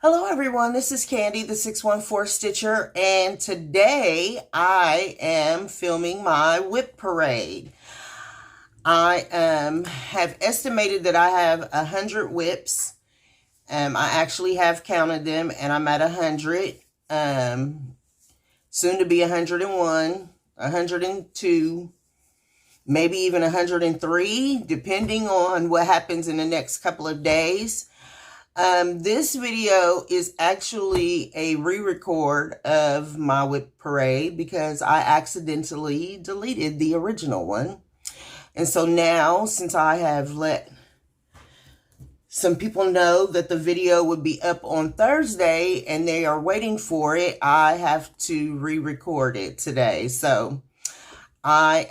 Hello everyone, this is Candy, the 614 Stitcher, and today I am filming my whip parade. I have estimated that I have 100 whips. I actually have counted them and I'm at 100, soon to be 101, 102, maybe even 103, depending on what happens in the next couple of days. This video is actually a re-record of my whip parade because I accidentally deleted the original one. And so now, since I have let some people know that the video would be up on Thursday and they are waiting for it, I have to re-record it today. So I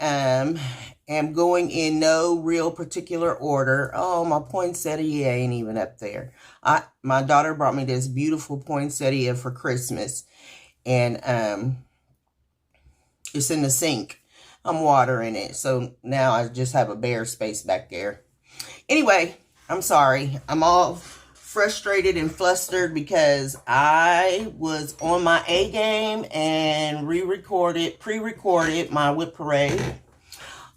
am going in no real particular order. Oh, my poinsettia ain't even up there. My daughter brought me this beautiful poinsettia for Christmas, and it's in the sink. I'm watering it, so now I just have a bare space back there. Anyway, I'm sorry. I'm all frustrated and flustered because I was on my A game and pre-recorded my whip parade,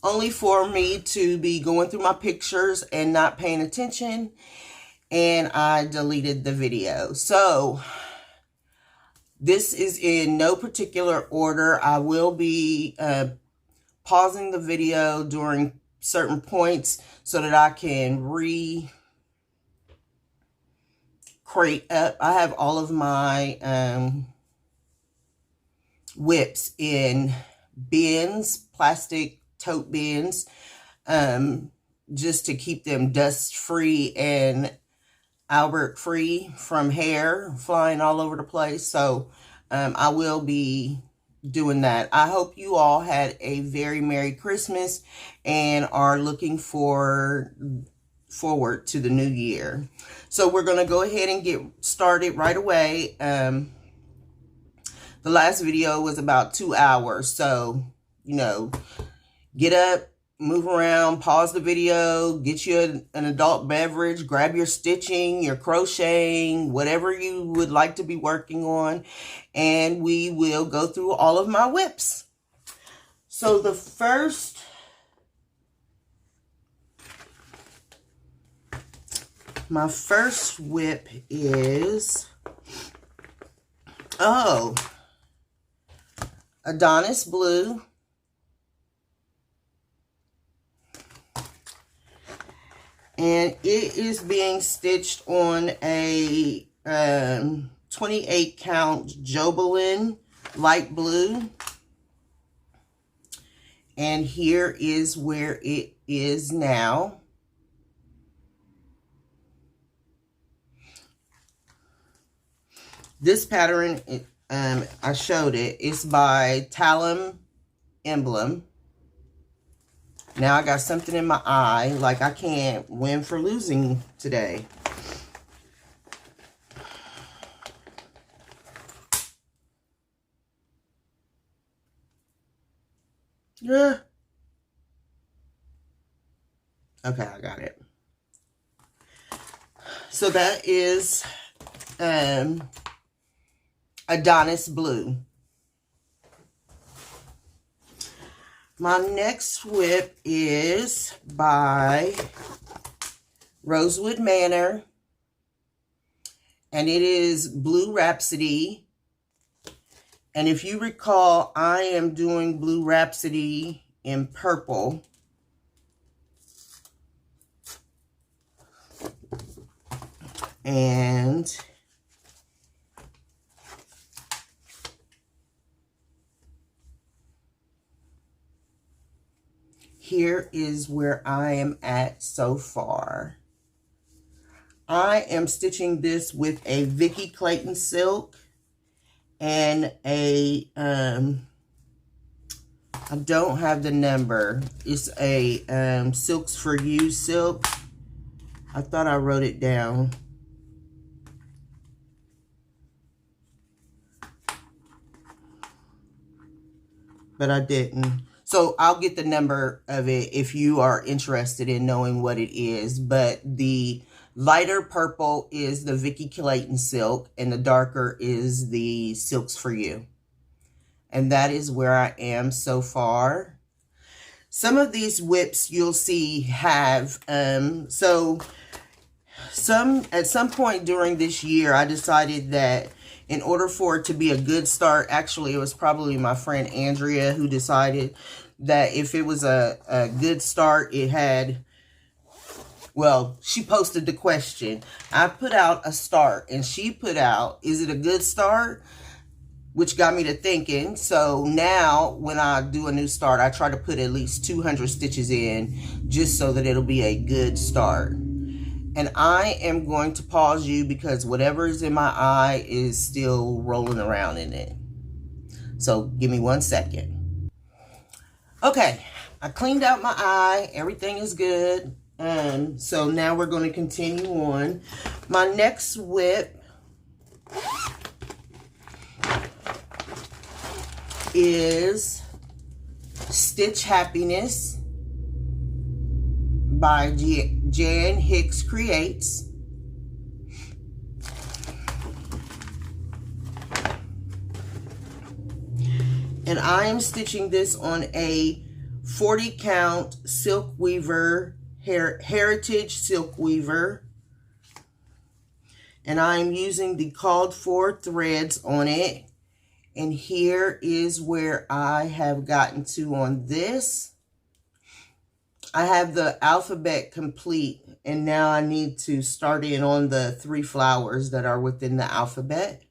only for me to be going through my pictures and not paying attention, and I deleted the video. So this is in no particular order. I will be pausing the video during certain points so that I can crate up. I have all of my whips in bins, plastic tote bins, just to keep them dust free and Albert free from hair flying all over the place. So I will be doing that. I hope you all had a very Merry Christmas and are looking forward to the new year. So we're going to go ahead and get started right away. The last video was about 2 hours. So, you know, get up, move around, pause the video, get you an adult beverage, grab your stitching, your crocheting, whatever you would like to be working on, and we will go through all of my whips. So my first whip is, Adonis Blue. And it is being stitched on a 28 count Jobelin light blue. And here is where it is now. This pattern, I showed it. It's by Talum Emblem. Now I got something in my eye, like I can't win for losing today. Yeah. Okay, I got it. So that is Adonis Blue. My next whip is by Rosewood Manor, and it is Blue Rhapsody. And if you recall, I am doing Blue Rhapsody in purple. And here is where I am at so far. I am stitching this with a Vicky Clayton silk and a, I don't have the number. It's a Silks for You silk. I thought I wrote it down. But I didn't. So I'll get the number of it if you are interested in knowing what it is. But the Lighter purple is the Vicky Clayton silk, and the darker is the Silks For You. And that is where I am so far. Some of these whips you'll see have, at some point during this year, I decided that in order for it to be a good start, actually, it was probably my friend Andrea who decided that if it was a good start, it had, well, she posted the question. I put out a start, and she put out, is it a good start? Which got me to thinking. So now when I do a new start, I try to put at least 200 stitches in just so that it'll be a good start. And I am going to pause you because whatever is in my eye is still rolling around in it. So give me 1 second. Okay, I cleaned out my eye. Everything is good. So now we're going to continue on. My next whip is Stitch Happiness by Jan Hicks Creates. And I am stitching this on a 40 count silk weaver, heritage silk weaver. And I'm using the called for threads on it. And here is where I have gotten to on this. I have the alphabet complete, and now I need to start in on the 3 flowers that are within the alphabet.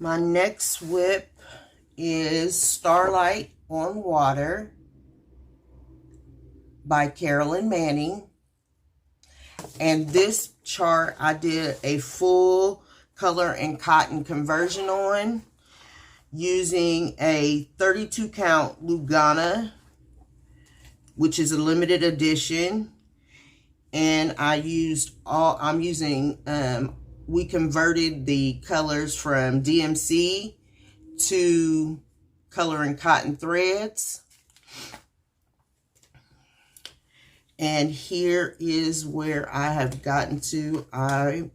My next whip is Starlight on Water by Carolyn Manning. And this chart I did a full color and cotton conversion on using a 32 count Lugana, which is a limited edition. And we converted the colors from DMC to color and cotton threads. And here is where I have gotten to. I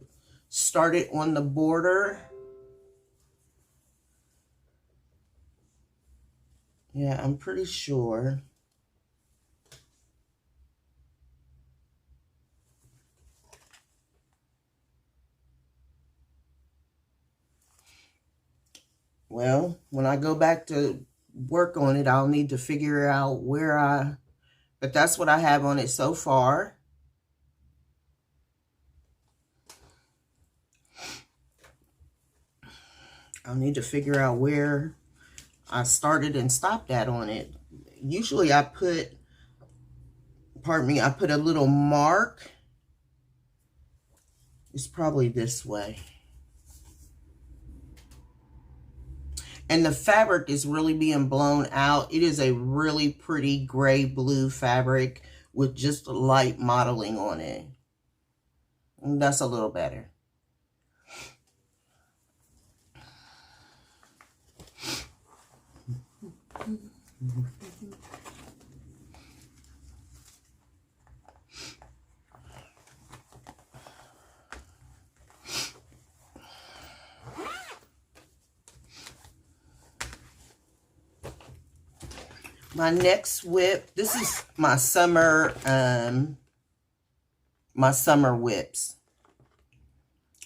started on the border. Yeah, I'm pretty sure. Well, when I go back to work on it, I'll need to figure out but that's what I have on it so far. I'll need to figure out where I started and stopped at on it. Usually I put a little mark. It's probably this way. And the fabric is really being blown out. It is a really pretty gray blue fabric with just light modeling on it. And that's a little better. My next whip, this is my summer whips.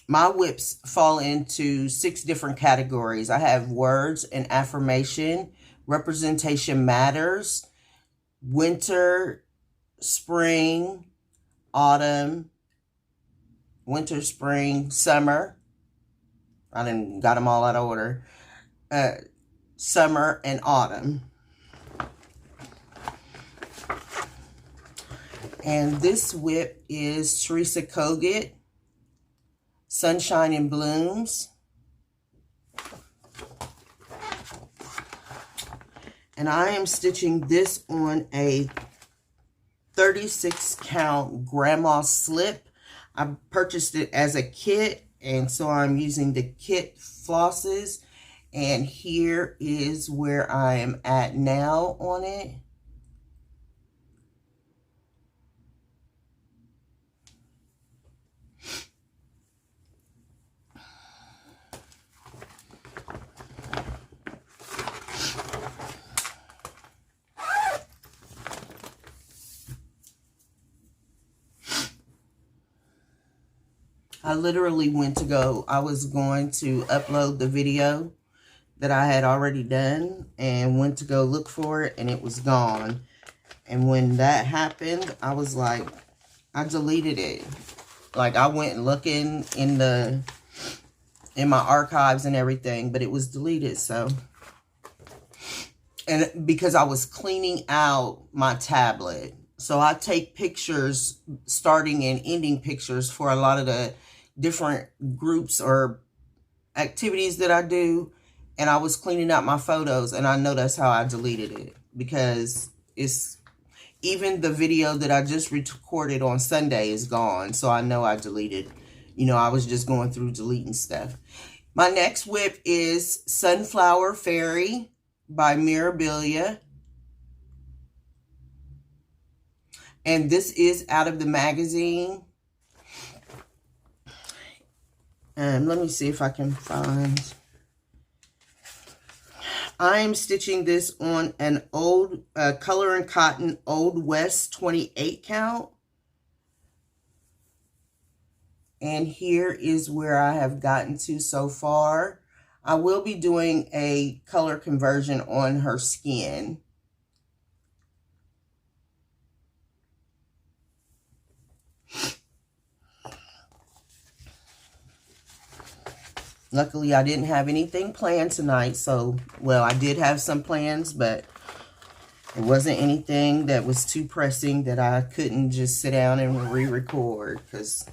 My whips fall into 6 different categories. I have words and affirmation, representation matters, winter, spring, autumn, winter, spring, summer. I done got them all out of order. Summer and autumn. And this whip is Teresa Kogut, Sunshine and Blooms. And I am stitching this on a 36 count grandma slip. I purchased it as a kit, and so I'm using the kit flosses. And here is where I am at now on it. I literally I was going to upload the video that I had already done and went to go look for it, and it was gone. And when that happened, I was like, I deleted it. Like, I went looking in my archives and everything, but it was deleted. So, and because I was cleaning out my tablet. So I take pictures, starting and ending pictures for a lot of the different groups or activities that I do. And I was cleaning out my photos, and I know that's how I deleted it, because it's even the video that I just recorded on Sunday is gone. So I know I deleted, you know, I was just going through deleting stuff. My next whip is Sunflower Fairy by Mirabilia. And this is out of the magazine. Let me see if I can find. I am stitching this on an old Color and Cotton Old West 28 count. And here is where I have gotten to so far. I will be doing a color conversion on her skin. Luckily, I didn't have anything planned tonight. So, well, I did have some plans, but it wasn't anything that was too pressing that I couldn't just sit down and re-record. Because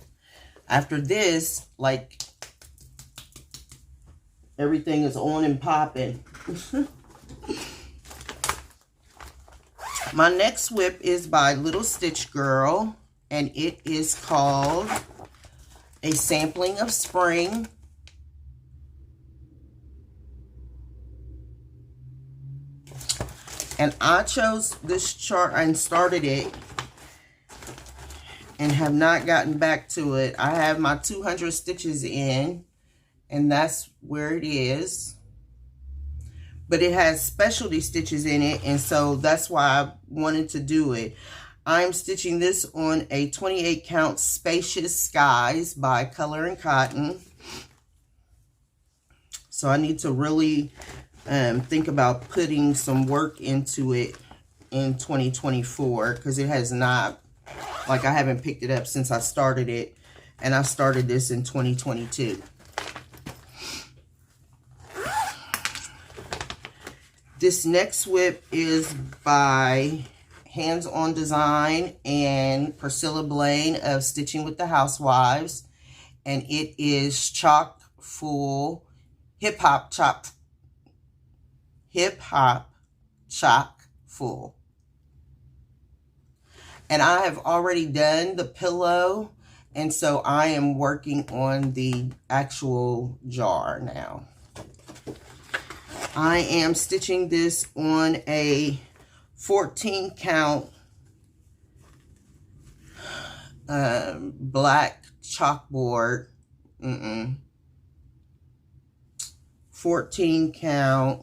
after this, like, everything is on and popping. My next whip is by Little Stitch Girl, and it is called A Sampling of Spring. And I chose this chart and started it and have not gotten back to it. I have my 200 stitches in, and that's where it is. But it has specialty stitches in it, and so that's why I wanted to do it. I'm stitching this on a 28 count Spacious Skies by Color and Cotton. So I need to really think about putting some work into it in 2024, because it has not, like, I haven't picked it up since I started it, and I started this in 2022. This next whip is by Hands On Design and Priscilla Blaine of Stitching with the Housewives, and it is chock full hip hop chock full. And I have already done the pillow, and so I am working on the actual jar now. I am stitching this on a 14 count black chalkboard. 14 count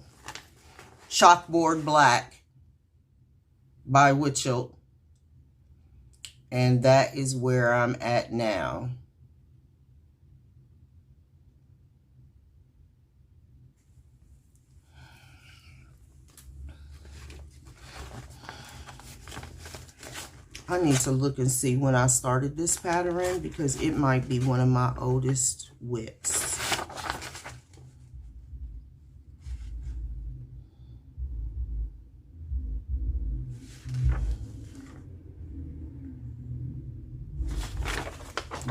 chalkboard black by Witchelt. And that is where I'm at now. I need to look and see when I started this pattern, because it might be one of my oldest whips.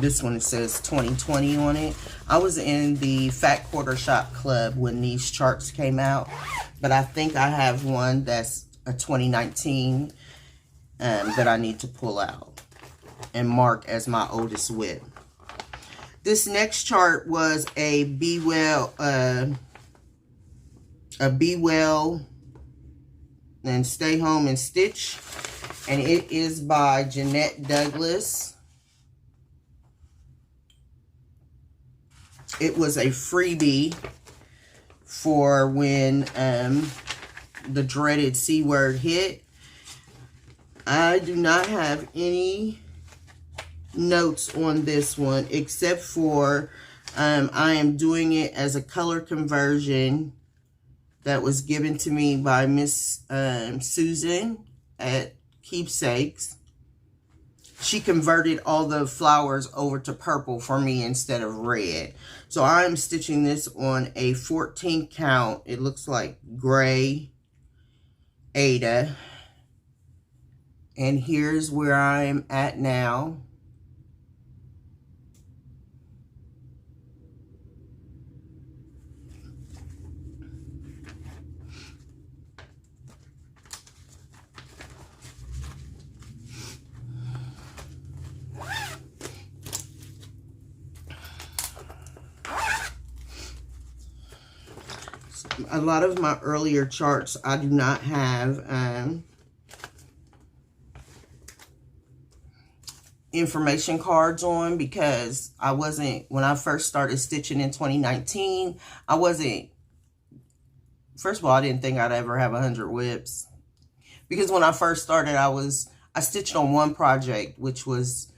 This one says 2020 on it. I was in the Fat Quarter Shop Club when these charts came out But I think I have one that's a 2019 that I need to pull out and mark as my oldest whip. This next chart was a Be Well and Stay Home and Stitch, and it is by Jeanette Douglas. It was a freebie for when the dreaded C word hit. I do not have any notes on this one, except for I am doing it as a color conversion that was given to me by Miss Susan at Keepsakes. She converted all the flowers over to purple for me instead of red. So I'm stitching this on a 14 count. It looks like gray Ada. And here's where I am at now. A lot of my earlier charts, I do not have information cards on, because I wasn't, when I first started stitching in 2019, I wasn't, first of all, I didn't think I'd ever have 100 whips, because when I first started, I stitched on one project, which was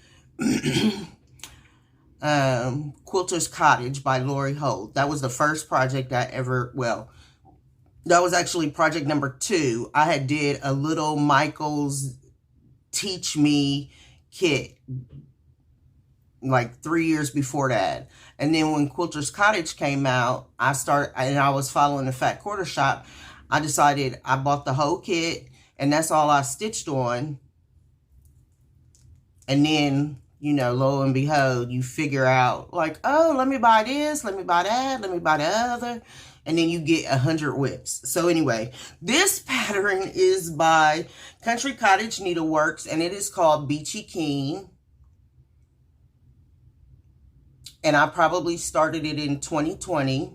Quilter's Cottage by Lori Holt. That was the first project I ever, well, that was actually project number 2. I had did a little Michael's Teach Me kit like 3 years before that. And then when Quilter's Cottage came out, I was following the Fat Quarter Shop. I decided I bought the whole kit, and that's all I stitched on. And then, you know, lo and behold, you figure out like, oh, let me buy this, let me buy that, let me buy the other. And then you get 100 whips. So anyway, this pattern is by Country Cottage Needleworks, and it is called Beachy Keen. And I probably started it in 2020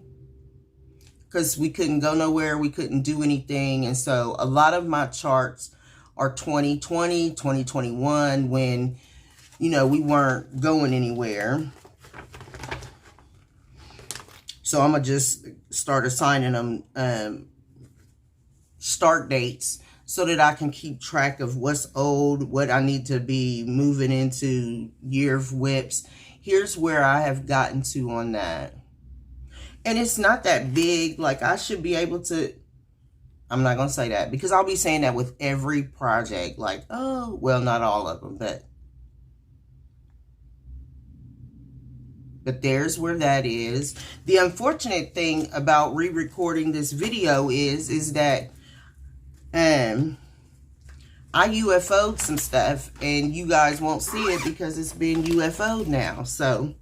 because we couldn't go nowhere, we couldn't do anything. And so a lot of my charts are 2020, 2021, when, you know, we weren't going anywhere. So I'm going to just start assigning them start dates so that I can keep track of what's old, what I need to be moving into year of whips. Here's where I have gotten to on that. And it's not that big. Like, I should be able to, I'm not going to say that, because I'll be saying that with every project. Like, oh, well, not all of them, but there's where that is. The unfortunate thing about re-recording this video is that I UFO'd some stuff, and you guys won't see it because it's been UFO'd now. So,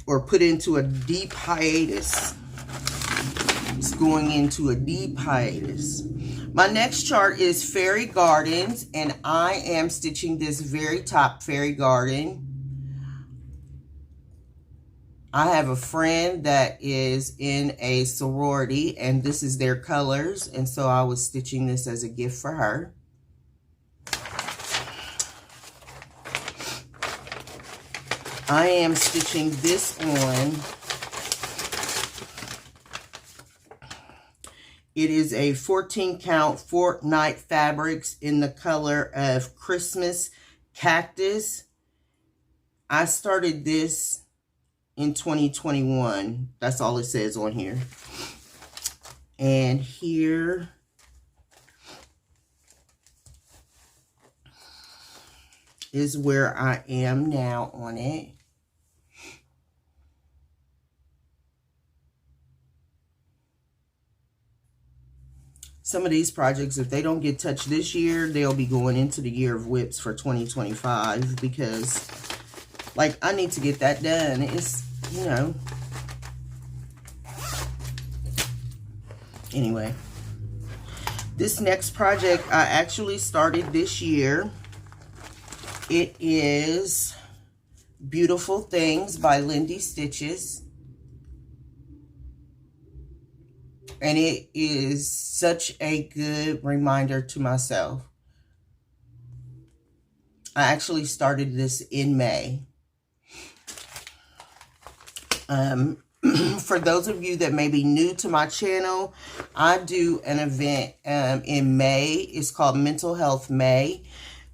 or put into a deep hiatus. It's going into a deep hiatus. My next chart is Fairy Gardens, and I am stitching this very top Fairy Garden. I have a friend that is in a sorority, and this is their colors, and so I was stitching this as a gift for her. I am stitching this on. It is a 14 count Fortnite Fabrics in the color of Christmas Cactus. I started this in 2021. That's all it says on here. And here is where I am now on it. Some of these projects, if they don't get touched this year, they'll be going into the year of whips for 2025, because, like, I need to get that done. It's, you know, Anyway, this next project I actually started this year. It is Beautiful Things by Lindy Stitches. And it is such a good reminder to myself. I actually started this in May. For those of you that may be new to my channel, I do an event in May. It's called Mental Health May.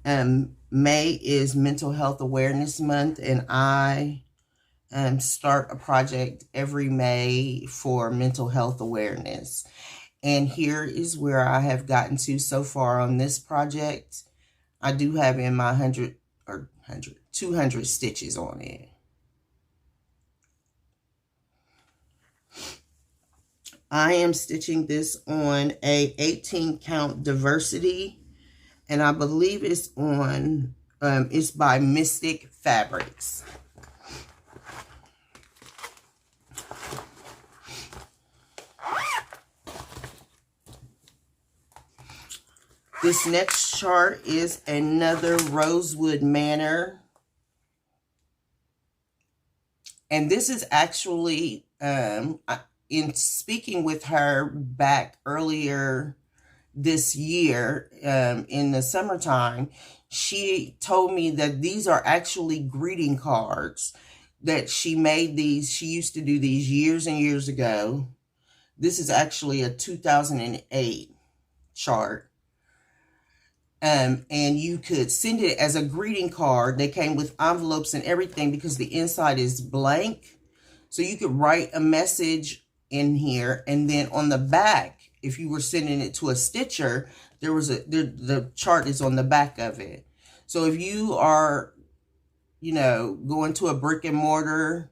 May is Mental Health Awareness Month, and I start a project every May for mental health awareness. And here is where I have gotten to so far on this project. I do have in my 200 stitches on it. I am stitching this on a 18 count diversity, and I believe it's on, it's by Mystic Fabrics. This next chart is another Rosewood Manor. And this is actually, in speaking with her back earlier this year, in the summertime, she told me that these are actually greeting cards, that she made these. She used to do these years and years ago. This is actually a 2008 chart. And you could send it as a greeting card. They came with envelopes and everything because the inside is blank. So you could write a message in here, and then on the back, if you were sending it to a stitcher, there was the chart is on the back of it. So if you are, you know, going to a brick and mortar,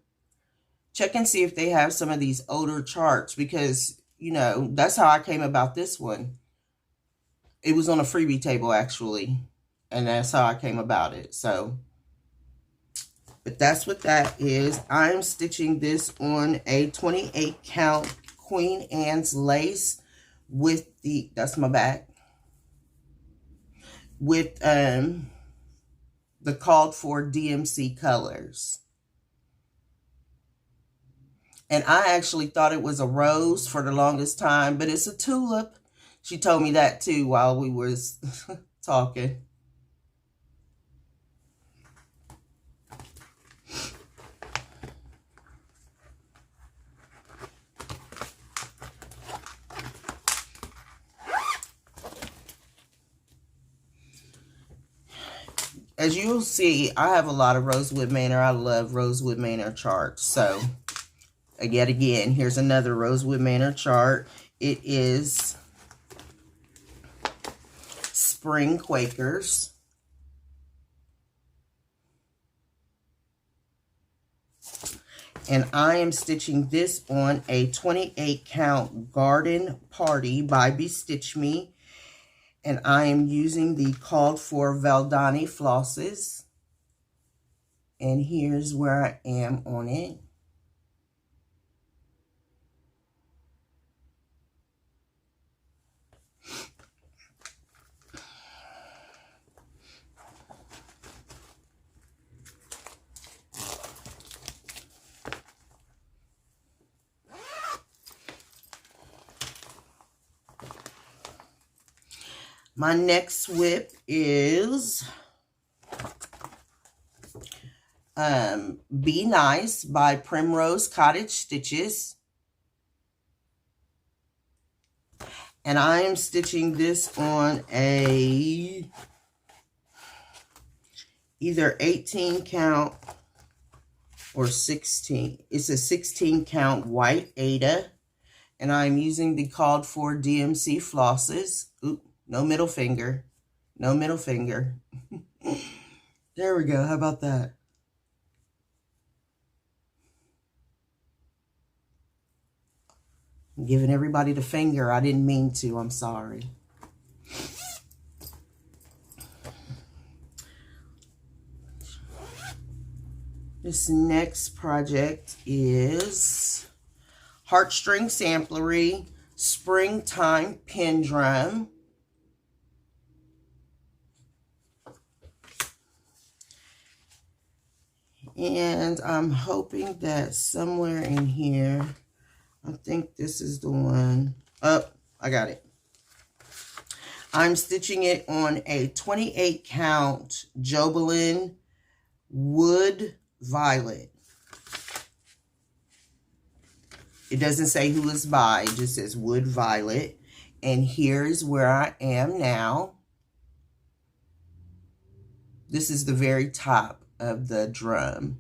check and see if they have some of these older charts, because, you know, that's how I came about this one. It was on a freebie table, actually, and that's how I came about it. So, but that's what that is. I'm stitching this on a 28 count Queen Anne's lace with the, that's my back, with the called for DMC colors. And I actually thought it was a rose for the longest time, but it's a tulip. She told me that too while we was talking. As you'll see, I have a lot of Rosewood Manor. I love Rosewood Manor charts. So, yet again, here's another Rosewood Manor chart. It is Spring Quakers. And I am stitching this on a 28 count Garden Party by Bestitch Me. And I am using the called for Valdani flosses. And here's where I am on it. My next whip is Be Nice by Primrose Cottage Stitches. And I am stitching this on a either 18 count or 16. It's a 16 count white Ada. And I'm using the called for DMC flosses. Oop. No middle finger. No middle finger. There we go. How about that? I'm giving everybody the finger. I didn't mean to. I'm sorry. This next project is Heartstring Samplery Springtime Pin Drum. And I'm hoping that somewhere in here, I think this is the one. Oh, I got it. I'm stitching it on a 28 count Jobelin Wood Violet. It doesn't say who it's by, it just says Wood Violet. And here's where I am now. This is the very top of the drum.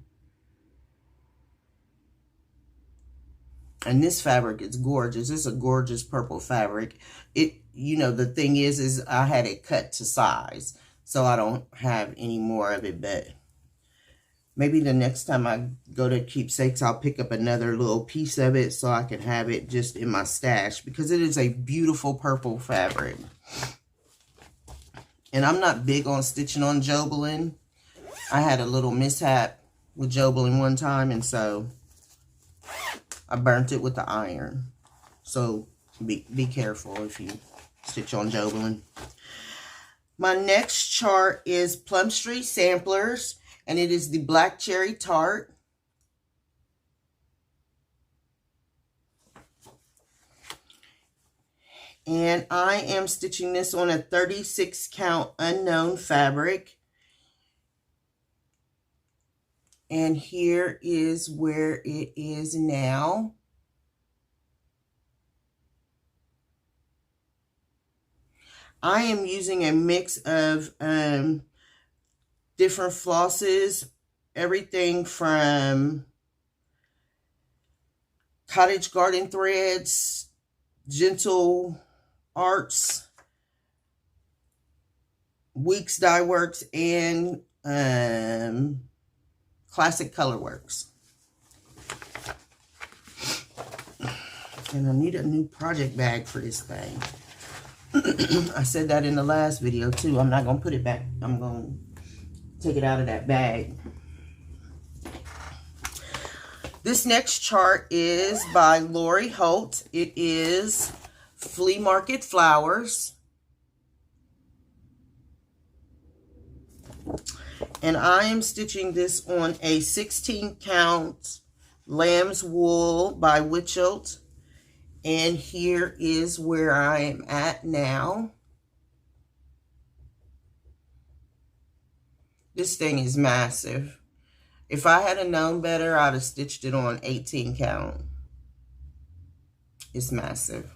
And this fabric is gorgeous. It's a gorgeous purple fabric. You know, the thing is I had it cut to size, so I don't have any more of it, but maybe the next time I go to Keepsakes, I'll pick up another little piece of it so I can have it just in my stash, because it is a beautiful purple fabric. And I'm not big on stitching on Jobelin. I had a little mishap with Jobelin one time, and so I burnt it with the iron. So be careful if you stitch on Jobelin. My next chart is Plum Street Samplers, and it is the Black Cherry Tart. And I am stitching this on a 36 count unknown fabric. And here is where it is now. I am using a mix of different flosses, everything from Cottage Garden Threads, Gentle Arts, Weeks Dye Works, and Classic Color Works. And I need a new project bag for this thing. I said that in the last video too. I'm not going to put it back. I'm going to take it out of that bag. This next chart is by Lori Holt. It is Flea Market Flowers. And I am stitching this on a 16 count Lamb's Wool by Witchelt. And here is where I am at now. This thing is massive. If I had known better, I'd have stitched it on 18 count. It's massive.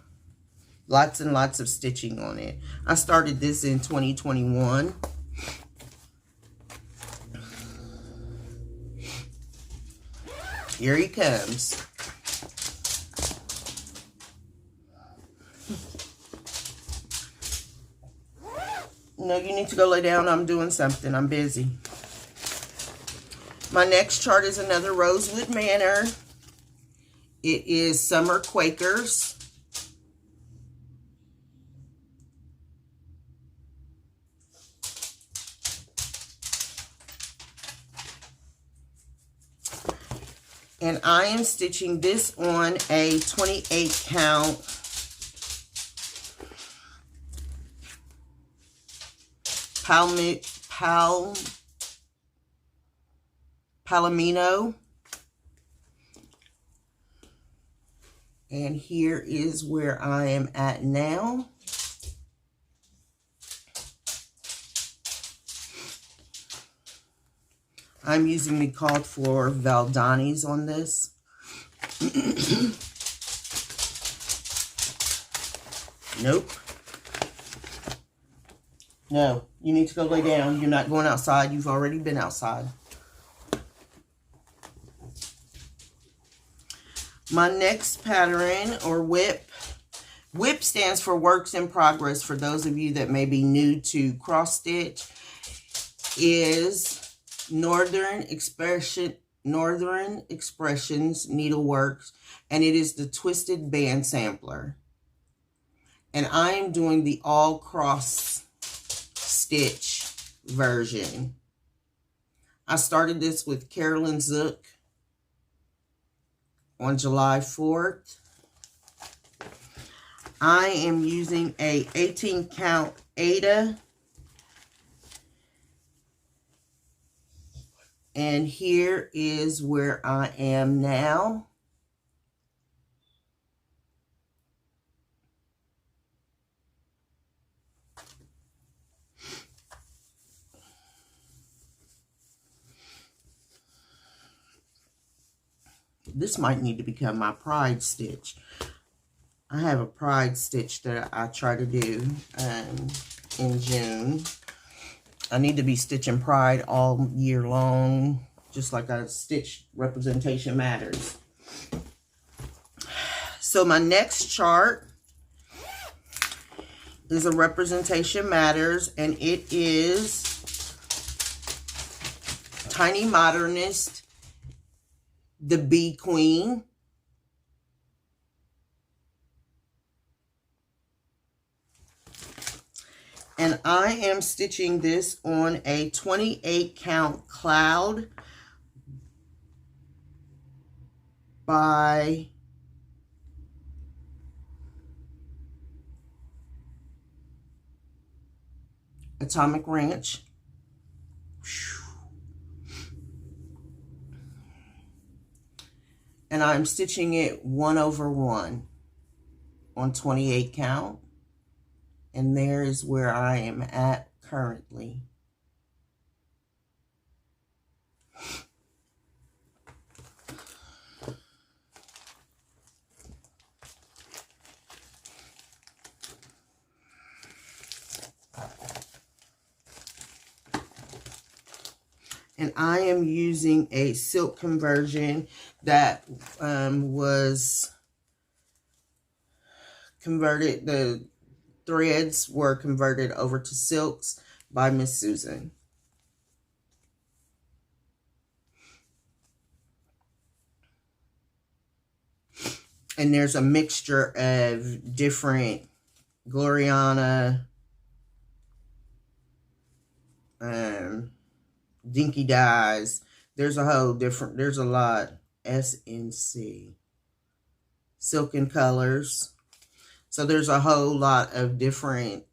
Lots and lots of stitching on it. I started this in 2021. Here he comes. No, you need to go lay down. I'm doing something. I'm busy. My next chart is another Rosewood Manor. It is Summer Quakers. And I am stitching this on a 28 count Palomino. And here is where I am at now. I'm using the called for Valdanis on this. Nope. No, you need to go lay down. You're not going outside. You've already been outside. My next pattern, or WIP. WIP stands for Works in Progress. For those of you that may be new to cross stitch, is Northern Expressions Needleworks, and it is the Twisted Band Sampler. And I am doing the all cross stitch version. I started this with Carolyn Zook on July 4th. I am using a 18 count Ada. And here is where I am now. This might need to become my pride stitch. I have a pride stitch that I try to do in June. I need to be stitching pride all year long, just like I stitch Representation Matters. So my next chart is a Representation Matters, and it is Tiny Modernist, the Bee Queen. And I am stitching this on a 28 count cloud by Atomic Ranch. And I'm stitching it 1/1 on 28 count. And there is where I am at currently. And I am using a silk conversion that was converted. The threads were converted over to silks by Miss Susan. And there's a mixture of different Gloriana, Dinky Dyes. There's a whole different, there's a lot. SNC. Silken Colors. So there's a whole lot of different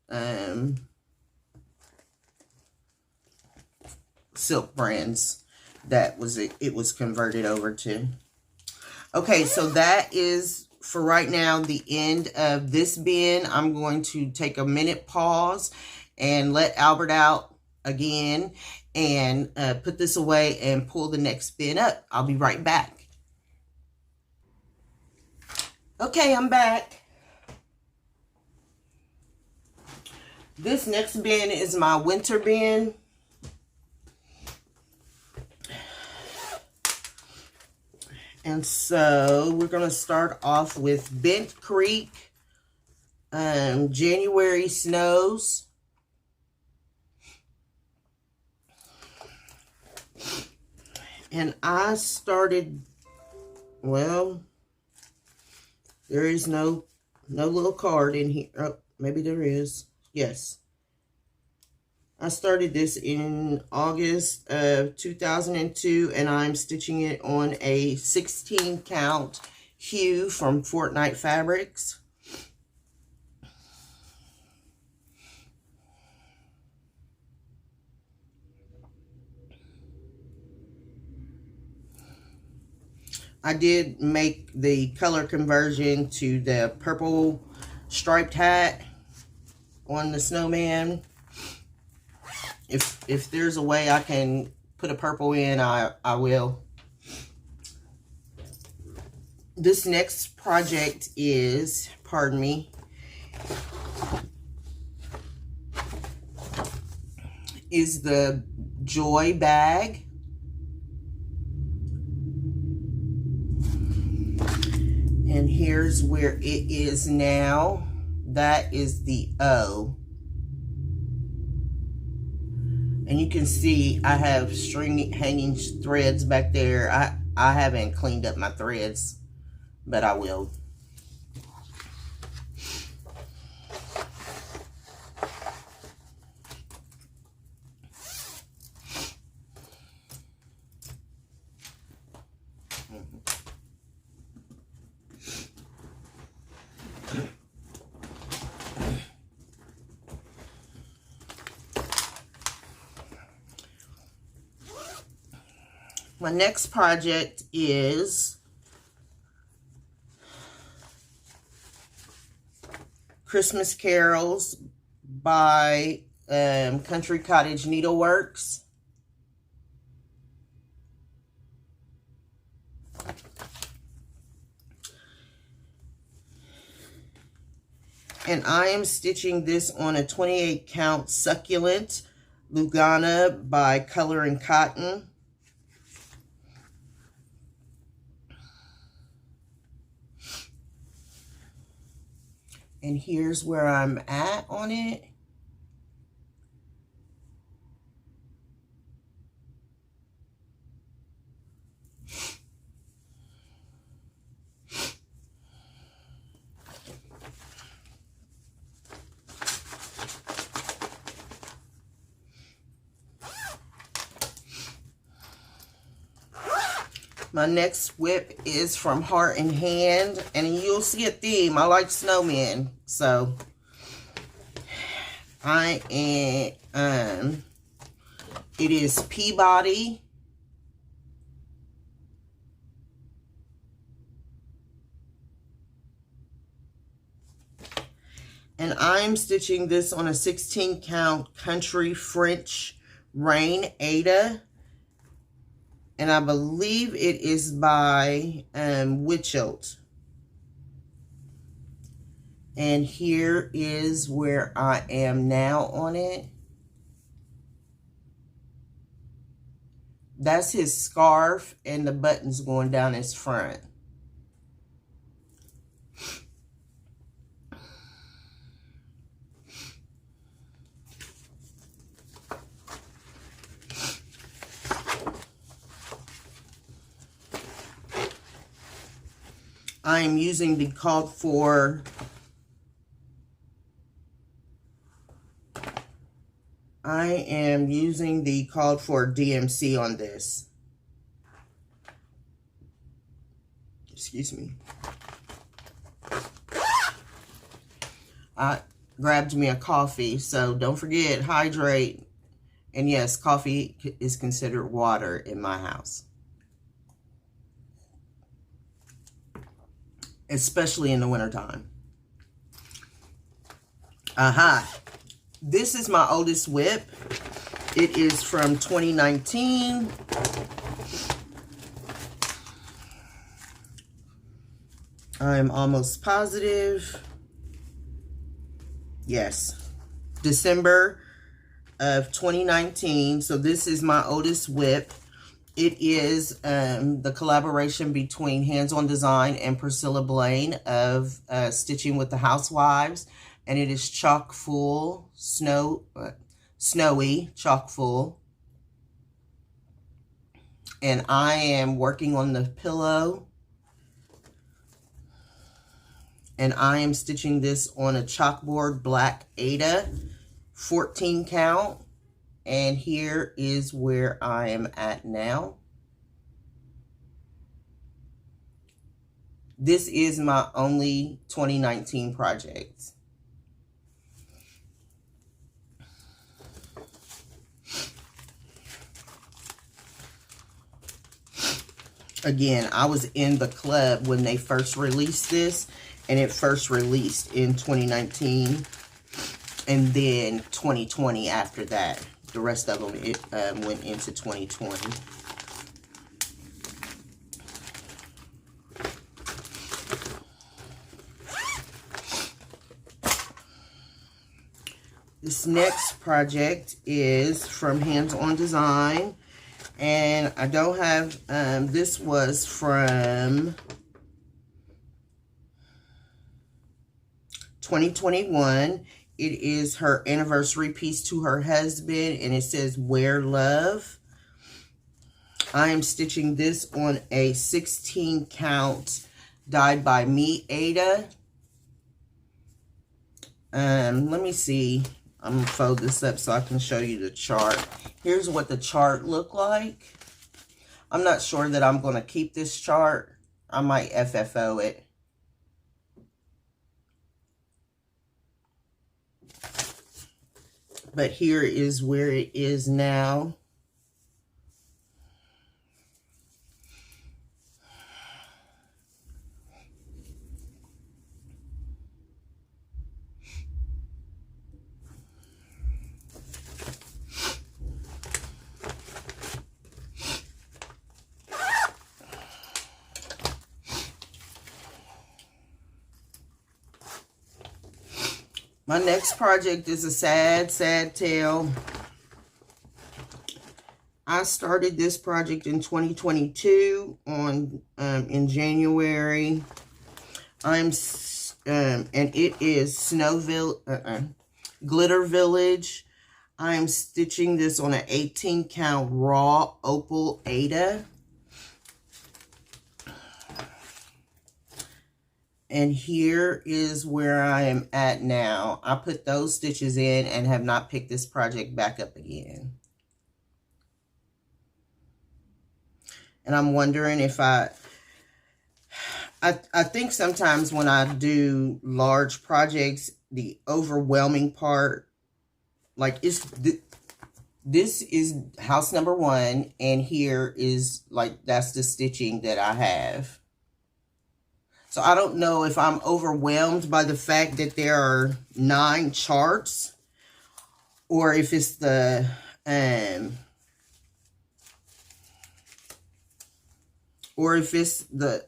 silk brands that it was converted over to. Okay, so that is, for right now, the end of this bin. I'm going to take a minute pause and let Albert out again and put this away and pull the next bin up. I'll be right back. Okay, I'm back. This next bin is my winter bin. And so we're going to start off with Bent Creek, January Snows. And I started, well, there is no little card in here. Oh, maybe there is. Yes. I started this in August of 2002, and I'm stitching it on a 16 count hue from Fortnite Fabrics. I did make the color conversion to the purple striped hat on the snowman. If there's a way I can put a purple in, I will. This next project is, pardon me, is the Joy bag. And here's where it is now. That is the O. And you can see I have string hanging threads back there. I haven't cleaned up my threads, but I will. My next project is Christmas Carols by Country Cottage Needleworks. And I am stitching this on a 28 count succulent Lugana by Color and Cotton. And here's where I'm at on it. My next whip is from Heart and Hand, and you'll see a theme. I like snowmen, so it is Peabody. And I'm stitching this on a 16 count Country French Rain Ada. And I believe it is by Witchelt. And here is where I am now on it. That's his scarf and the buttons going down his front. I am using the called for DMC on this. Excuse me. I grabbed me a coffee, so don't forget, hydrate. And yes, coffee is considered water in my house. Especially in the wintertime. This is my oldest whip. It is from 2019. I'm almost positive. Yes. December of 2019. So this is my oldest whip. It is the collaboration between Hands On Design and Priscilla Blaine of Stitching with the Housewives. And it is chock full, snowy, chock full. And I am working on the pillow. And I am stitching this on a chalkboard black Ada, 14 count. And here is where I am at now. This is my only 2019 project. Again, I was in the club when they first released this, and it first released in 2019, and then 2020 after that. The rest of them, it went into 2020. This next project is from Hands On Design. And I don't have, this was from 2021. It is her anniversary piece to her husband, and it says, Wear Love. I am stitching this on a 16 count Dyed by Me Ada. Let me see. I'm going to fold this up so I can show you the chart. Here's what the chart looked like. I'm not sure that I'm going to keep this chart. I might FFO it. But here is where it is now. My next project is a sad, sad tale. I started this project in 2022 in January. And it is Glitter Village. I'm stitching this on an 18 count raw opal Aida. And here is where I am at now. I put those stitches in and have not picked this project back up again. And I'm wondering if I think sometimes when I do large projects, the overwhelming part, like this is house number 1, and here is like, that's the stitching that I have. So I don't know if I'm overwhelmed by the fact that there are 9 charts, or if it's the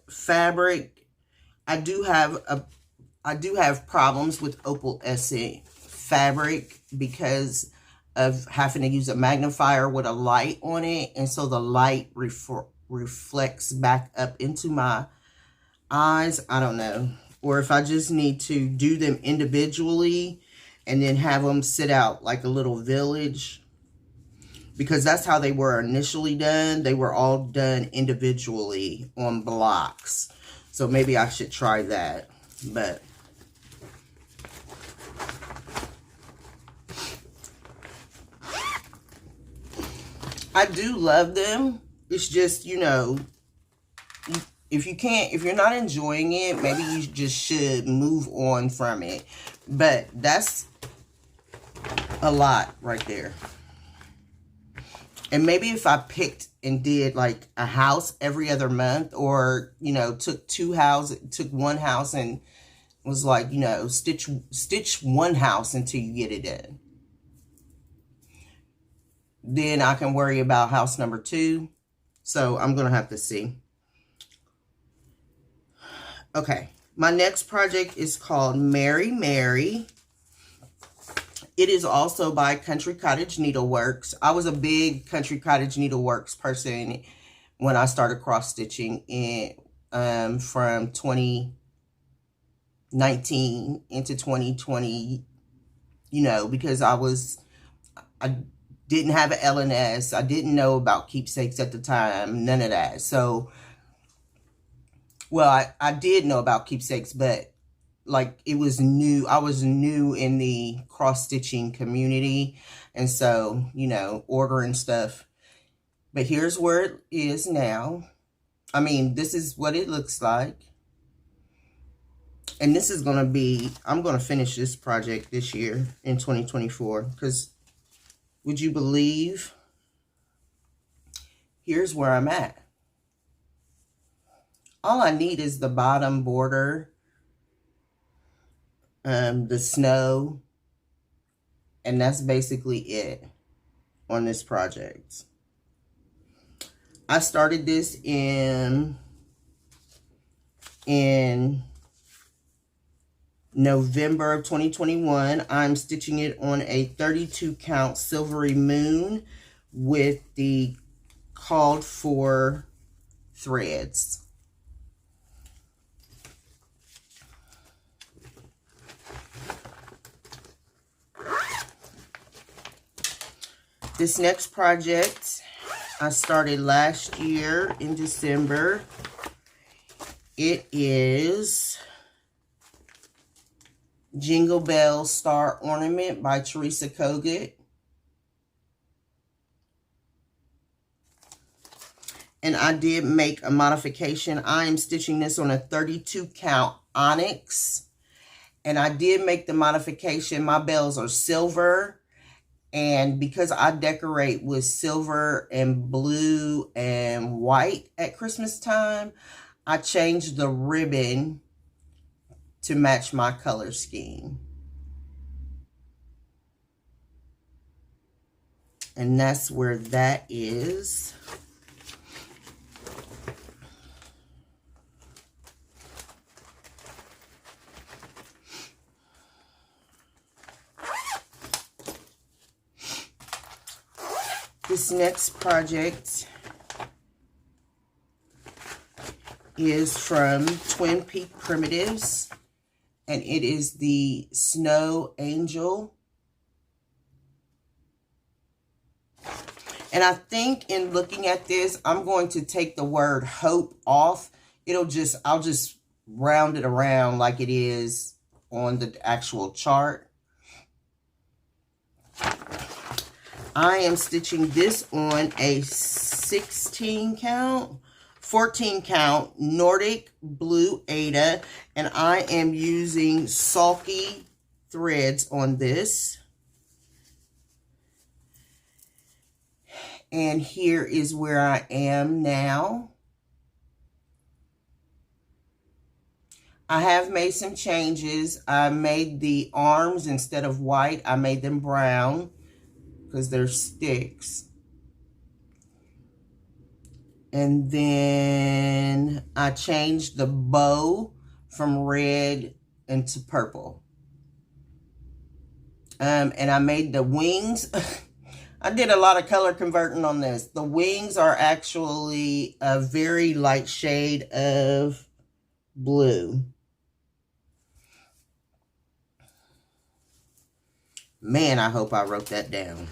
fabric. I do have problems with opal essence fabric because of having to use a magnifier with a light on it, and so the light reflects back up into my eyes. I don't know. Or if I just need to do them individually and then have them sit out like a little village, because that's how they were initially done. They were all done individually on blocks. So maybe I should try that. But I do love them. It's just, you know, if you're not enjoying it, maybe you just should move on from it. But that's a lot right there. And maybe if I picked and did like a house every other month, or, you know, took one house and was like, you know, stitch one house until you get it done. Then I can worry about house number 2. So I'm going to have to see. Okay, my next project is called Mary Mary. It is also by Country Cottage Needleworks. I was a big Country Cottage Needleworks person when I started cross-stitching from 2019 into 2020, you know, because I didn't have an LNS. I didn't know about keepsakes at the time, none of that. So, well, I did know about keepsakes, but like it was new. I was new in the cross-stitching community. And so, you know, ordering stuff. But here's where it is now. I mean, this is what it looks like. And this is going to be, I'm going to finish this project this year in 2024. Because would you believe, here's where I'm at. All I need is the bottom border, the snow, and that's basically it on this project. I started this in November of 2021. I'm stitching it on a 32 count Silvery Moon with the called for threads. This next project I started last year in December. It is Jingle Bell Star Ornament by Teresa Kogut. And I did make a modification. I am stitching this on a 32 count onyx. And I did make the modification. My bells are silver. And because I decorate with silver and blue and white at Christmas time, I changed the ribbon to match my color scheme. And that's where that is. This next project is from Twin Peak Primitives, and it is the Snow Angel. And I think in looking at this, I'm going to take the word hope off. I'll just round it around like it is on the actual chart. I am stitching this on a 16 count, 14 count Nordic Blue Aida, and I am using sulky threads on this. And here is where I am now. I have made some changes. I made the arms, instead of white, I made them brown because they're sticks. And then I changed the bow from red into purple. And I made the wings. I did a lot of color converting on this. The wings are actually a very light shade of blue. Man, I hope I wrote that down.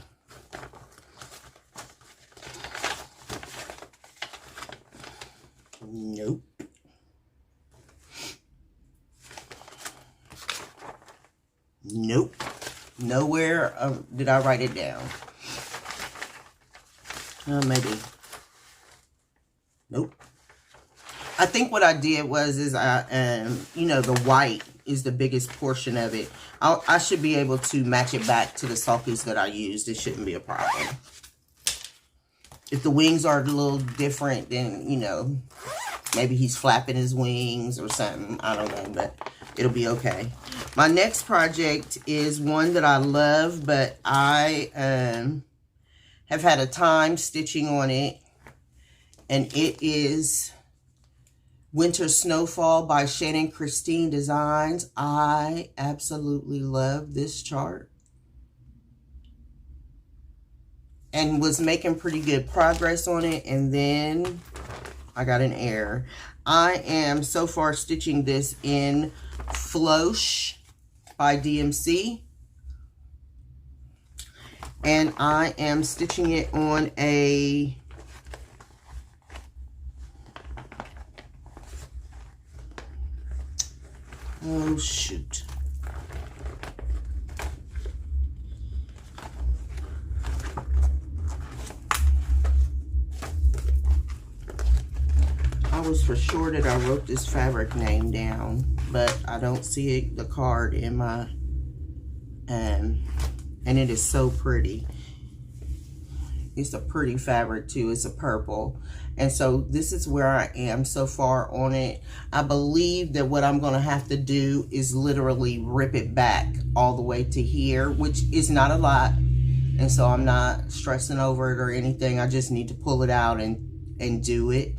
Nope. Nope. Nowhere did I write it down. Maybe. Nope. I think what I did was you know, the white is the biggest portion of it. I should be able to match it back to the sulkies that I used. It shouldn't be a problem. If the wings are a little different, then, you know, maybe he's flapping his wings or something. I don't know, but it'll be okay. My next project is one that I love, but I have had a time stitching on it, and it is Winter Snowfall by Shannon Christine Designs. I absolutely love this chart and was making pretty good progress on it, and then I got an error. I am so far stitching this in Flosstube by DMC. And I am stitching it on a oh shoot. I was for sure that I wrote this fabric name down, but I don't see it, the card in my and it is so pretty. It's a pretty fabric too. It's a purple. And so this is where I am so far on it. I believe that what I'm going to have to do is literally rip it back all the way to here, which is not a lot. And so I'm not stressing over it or anything. I just need to pull it out and do it.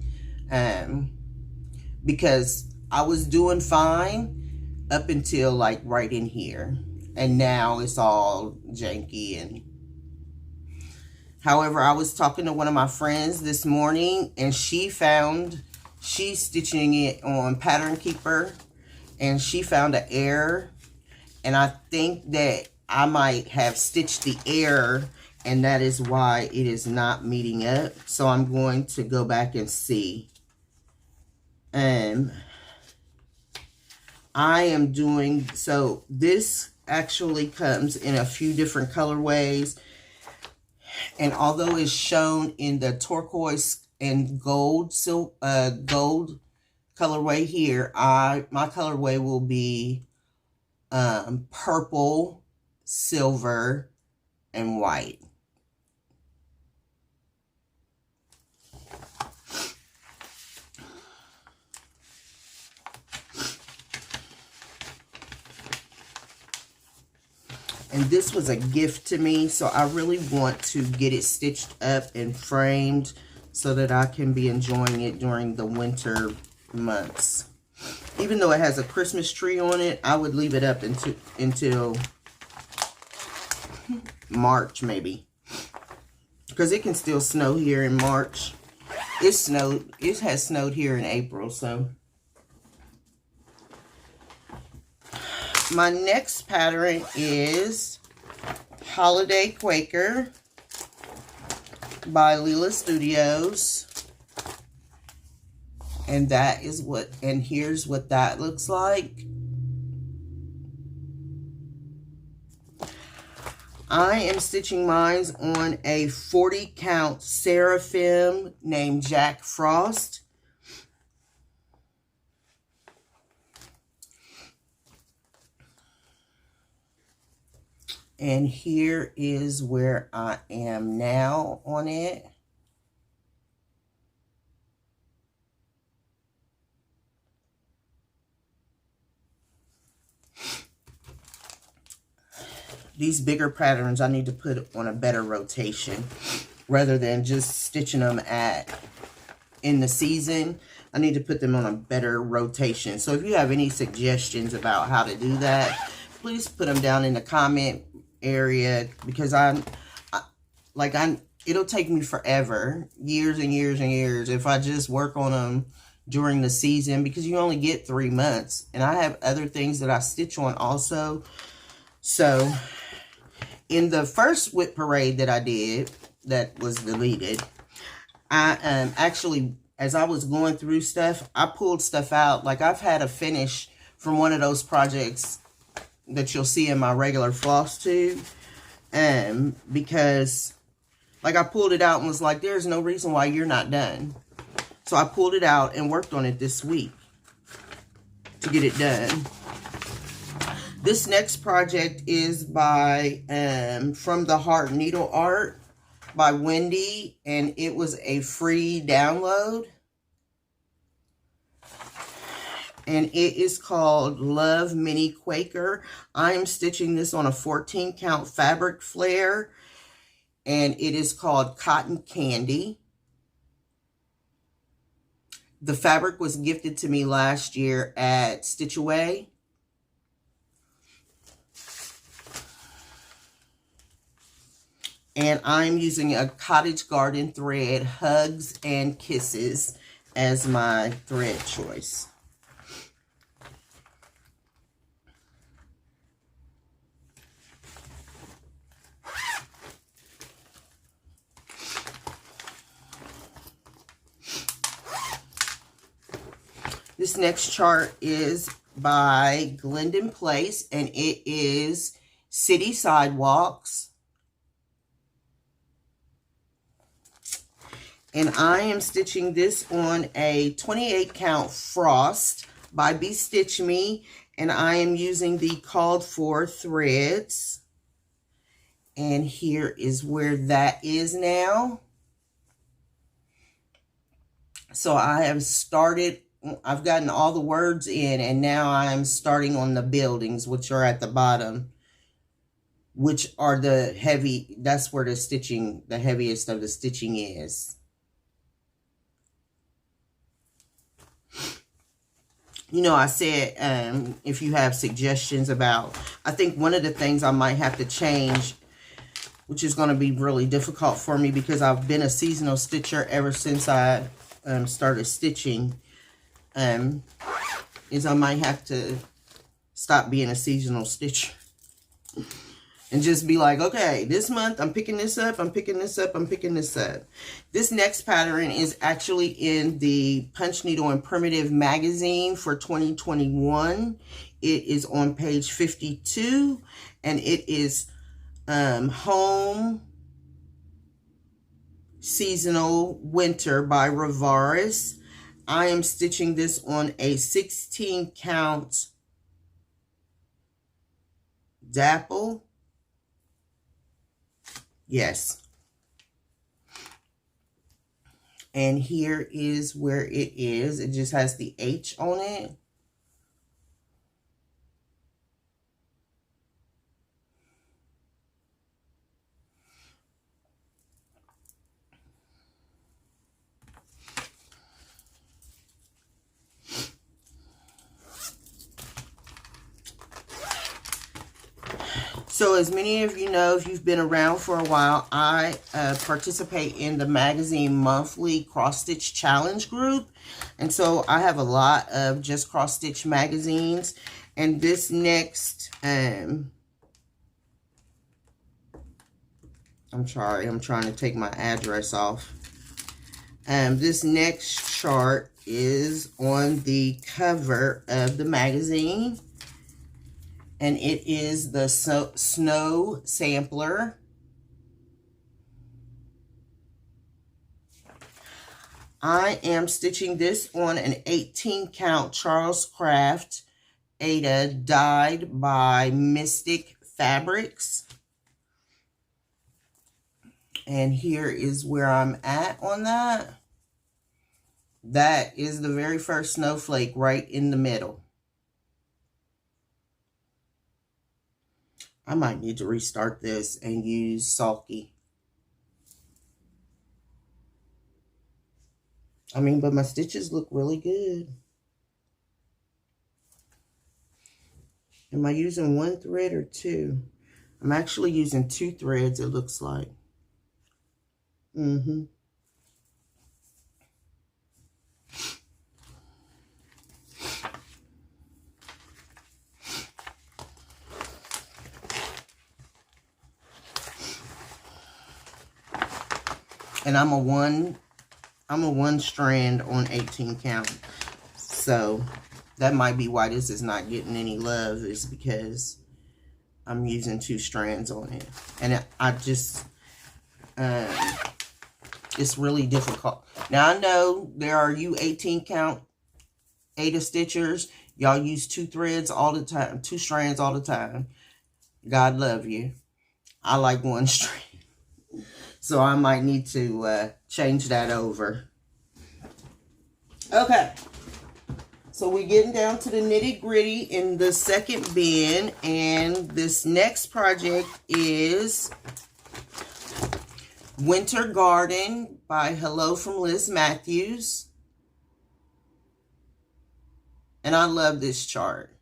Because I was doing fine up until like right in here. And now it's all janky. And however, I was talking to one of my friends this morning, and she's stitching it on Pattern Keeper, and she found an error. And I think that I might have stitched the error, and that is why it is not meeting up. So I'm going to go back and see. I am doing, so this actually comes in a few different colorways, and although it's shown in the turquoise and gold gold colorway here, my colorway will be purple, silver, and white. And this was a gift to me, so I really want to get it stitched up and framed so that I can be enjoying it during the winter months. Even though it has a Christmas tree on it, I would leave it up until March maybe. because it can still snow here in March. It has snowed here in April, so. My next pattern is Holiday Quaker by Leela Studios. And that is and here's what that looks like. I am stitching mine on a 40 count Seraphim named Jack Frost. And here is where I am now on it. These bigger patterns I need to put on a better rotation rather than just stitching them in the season. I need to put them on a better rotation. So if you have any suggestions about how to do that, please put them down in the comment area, because it'll take me forever, years and years and years, if I just work on them during the season, because you only get 3 months. And I have other things that I stitch on also. So in the first whip parade that I did, that was deleted, I actually, as I was going through stuff, I pulled stuff out. Like, I've had a finish from one of those projects that you'll see in my regular Flosstube, because, like, I pulled it out and was like, there's no reason why you're not done. So I pulled it out and worked on it this week to get it done. This next project is by From the Heart Needle Art by Wendy, and it was a free download. And it is called Love Mini Quaker. I am stitching this on a 14 count fabric flare, and it is called Cotton Candy. The fabric was gifted to me last year at Stitch Away. And I'm using a Cottage Garden thread, Hugs and Kisses, as my thread choice. This next chart is by Glendon Place, and it is City Sidewalks. And I am stitching this on a 28 count Frost by Be Stitch Me, and I am using the called for threads. And here is where that is now. So I have started, I've gotten all the words in, and now I'm starting on the buildings, which are at the bottom, which are the heavy, that's where the stitching, the heaviest of the stitching is. You know, I said, if you have suggestions about, I think one of the things I might have to change, which is going to be really difficult for me because I've been a seasonal stitcher ever since I started stitching, is I might have to stop being a seasonal stitcher and just be like, okay, this month I'm picking this up, I'm picking this up, I'm picking this up. This next pattern is actually in the Punch Needle and Primitive magazine for 2021. It is on page 52, and it is Home Seasonal Winter by Rivaris. I am stitching this on a 16 count dapple. Yes. And here is where it is. It just has the H on it. So as many of you know, if you've been around for a while, I participate in the magazine monthly cross stitch challenge group. And so I have a lot of just cross stitch magazines. And this next, I'm sorry, I'm trying to take my address off. This next chart is on the cover of the magazine. And it is the Snow Sampler. I am stitching this on an 18 count Charles Craft Ada dyed by Mystic Fabrics. And here is where I'm at on that. That is the very first snowflake right in the middle. I might need to restart this and use Sulky. I mean, but my stitches look really good. Am I using one thread or two? I'm actually using 2 threads, it looks like. And I'm a one strand on 18 count. So that might be why this is not getting any love, is because I'm using 2 strands on it. And I just, it's really difficult. Now I know there are you 18 count Ada stitchers. Y'all use 2 threads all the time, 2 strands all the time. God love you. I like 1 strand. So I might need to change that over. Okay. So we're getting down to the nitty gritty in the second bin. And this next project is Winter Garden by Hello from Liz Matthews. And I love this chart.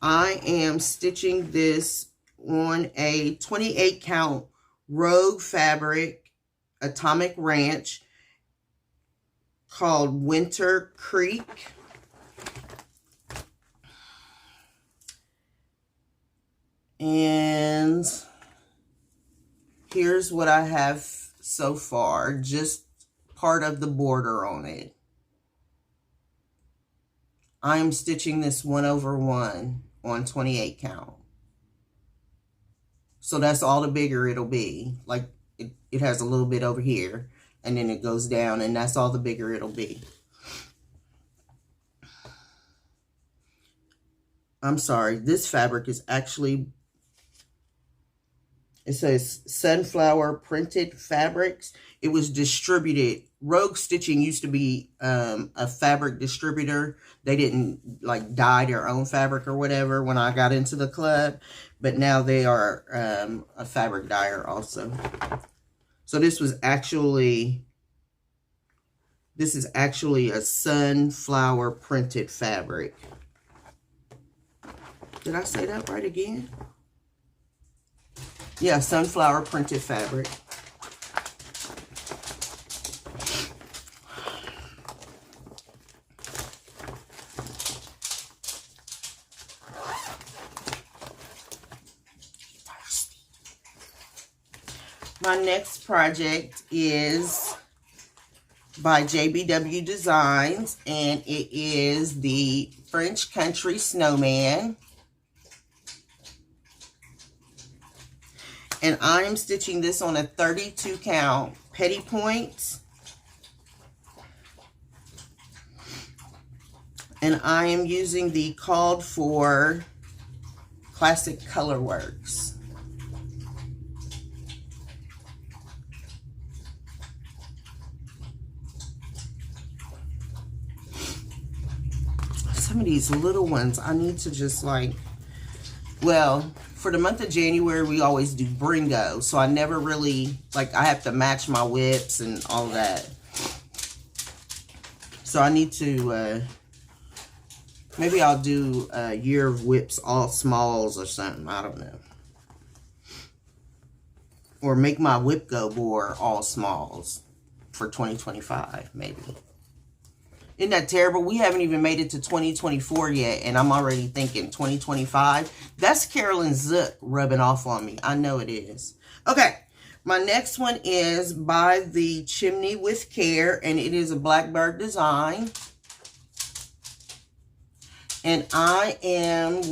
I am stitching this on a 28 count Rogue fabric Atomic Ranch called Winter Creek. And here's what I have so far, just part of the border on it. I'm stitching this 1/1 on 28 count. So that's all the bigger it'll be. Like it has a little bit over here and then it goes down, and that's all the bigger it'll be. I'm sorry, this fabric is actually, it says Sunflower Printed Fabrics. It was distributed. Rogue Stitching used to be a fabric distributor. They didn't like dye their own fabric or whatever when I got into the club. But now they are a fabric dyer also. So this is actually a Sunflower Printed Fabric. Did I say that right again? Yeah, Sunflower Printed Fabric. My next project is by JBW Designs, and it is the French Country Snowman. And I am stitching this on a 32 count Petty Points. And I am using the Called For Classic Colorworks. Some of these little ones, I need to just like, well, for the month of January, we always do Bringo. So I never really, like, I have to match my whips and all that. So I need to Maybe I'll do a Year of Whips all smalls or something. I don't know. Or make my whip go board all smalls for 2025, maybe. Isn't that terrible? We haven't even made it to 2024 yet, and I'm already thinking 2025. That's Carolyn Zook rubbing off on me. I know it is. Okay, my next one is by the Chimney with Care, and it is a Blackbird design. And I am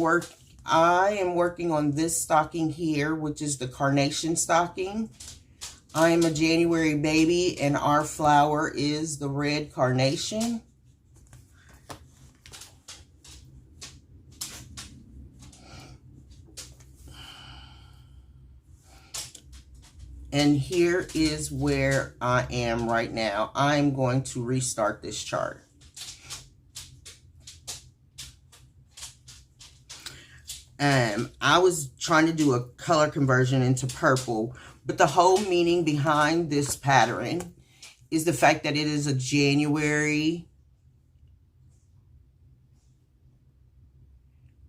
working on this stocking here, which is the carnation stocking. I am a January baby, and our flower is the red carnation. And here is where I am right now. I'm going to restart this chart. I was trying to do a color conversion into purple, but the whole meaning behind this pattern is the fact that it is a January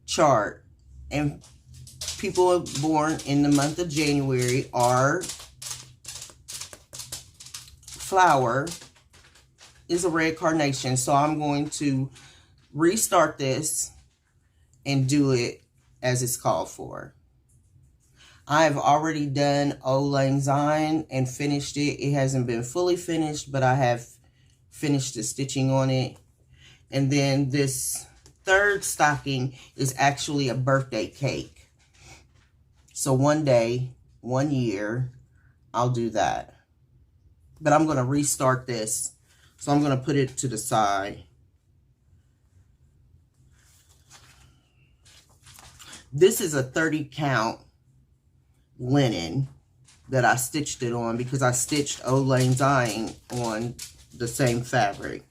chart, and people born in the month of January, our flower is a red carnation. So I'm going to restart this and do it as it's called for. I have already done Auld Lang Syne and finished it. It hasn't been fully finished, but I have finished the stitching on it. And then this third stocking is actually a birthday cake. So one day, 1 year, I'll do that. But I'm going to restart this. So I'm going to put it to the side. This is a 30 count linen that I stitched it on because I stitched Auld Lang Syne on the same fabric.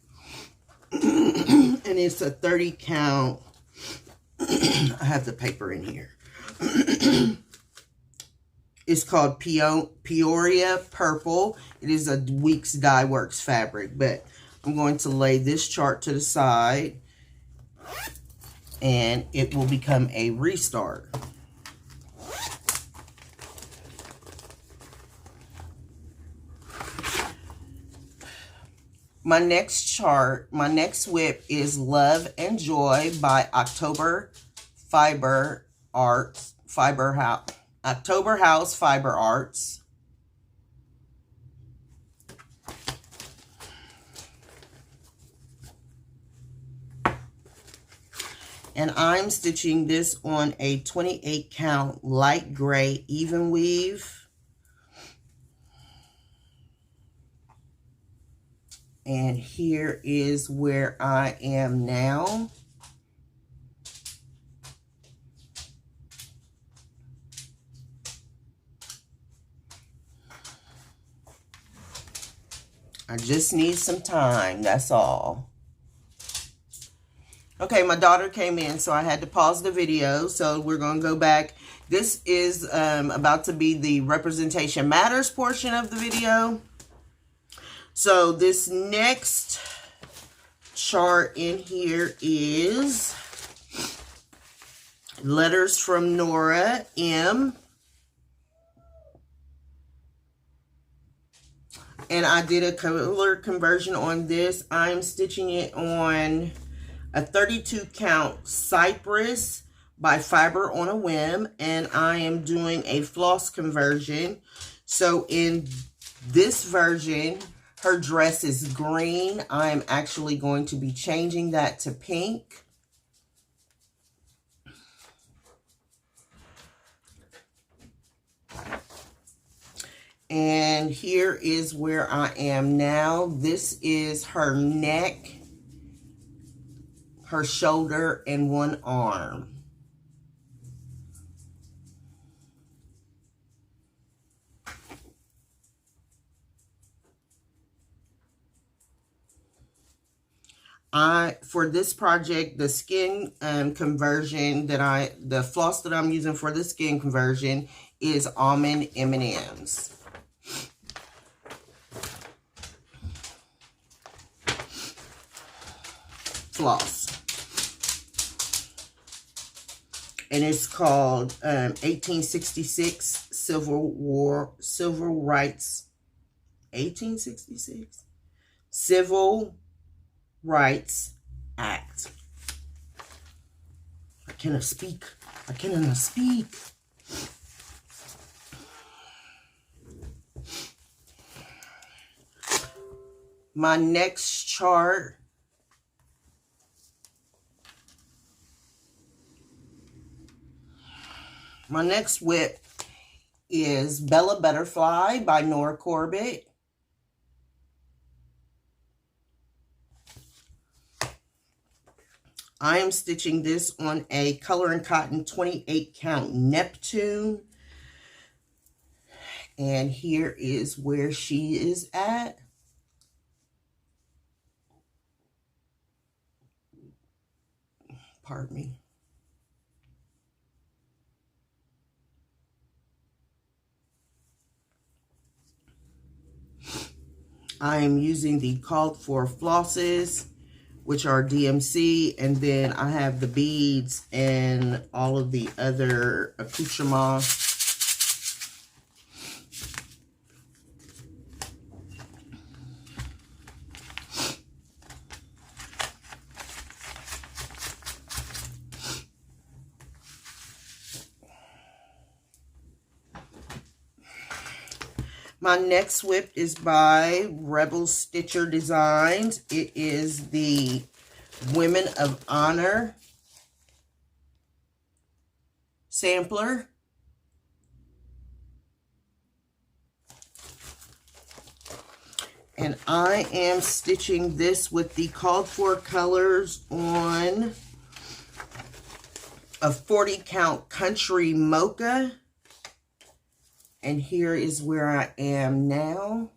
And it's a 30 count. I have the paper in here. It's called Peoria Purple. It is a Weeks Dye Works fabric, but I'm going to lay this chart to the side and it will become a restart. My next chart, my next whip is Love and Joy by October House Fiber Arts. And I'm stitching this on a 28 count light gray even weave. And here is where I am now. I just need some time, that's all. Okay, my daughter came in, so I had to pause the video. So we're going to go back. This is about to be the Representation Matters portion of the video. So this next chart in here is Letters from Nora M. And I did a color conversion on this. I'm stitching it on a 32 count Cypress by Fiber on a Whim, and I am doing a floss conversion. So in this version, her dress is green. I am actually going to be changing that to pink. And here is where I am now. This is her neck, her shoulder, and one arm. For this project, the skin conversion the floss that I'm using for the skin conversion is Almond M&Ms. Floss. and it's called 1866 Civil Rights. 1866 Civil Rights Act. I cannot speak. I cannot speak. My next chart My next whip is Bella Butterfly by Nora Corbett. I am stitching this on a Color and Cotton 28 count Neptune. And here is where she is at. Pardon me. I am using the called for flosses, which are DMC, and then I have the beads and all of the other accoutrements. My next whip is by Rebel Stitcher Designs. It is the Women of Honor sampler. And I am stitching this with the called for colors on a 40 count Country Mocha. And here is where I am now.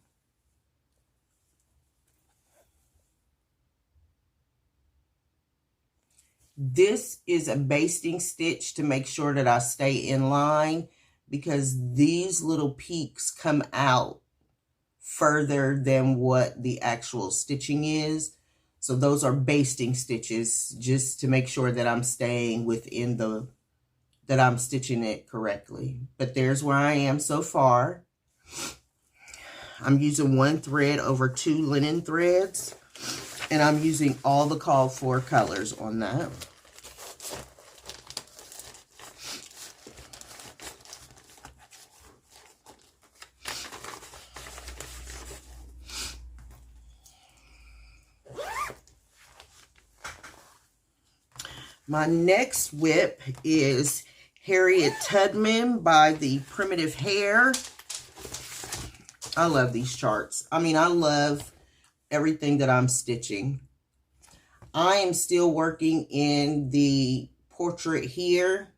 This is a basting stitch to make sure that I stay in line, because these little peaks come out further than what the actual stitching is. So those are basting stitches just to make sure that I'm staying within that I'm stitching it correctly. But there's where I am so far. I'm using one thread over 2 linen threads, and I'm using all the called for colors on that. My next whip is Harriet Tubman by the Primitive Hair. I love these charts. I mean, I love everything that I'm stitching. I am still working in the portrait here.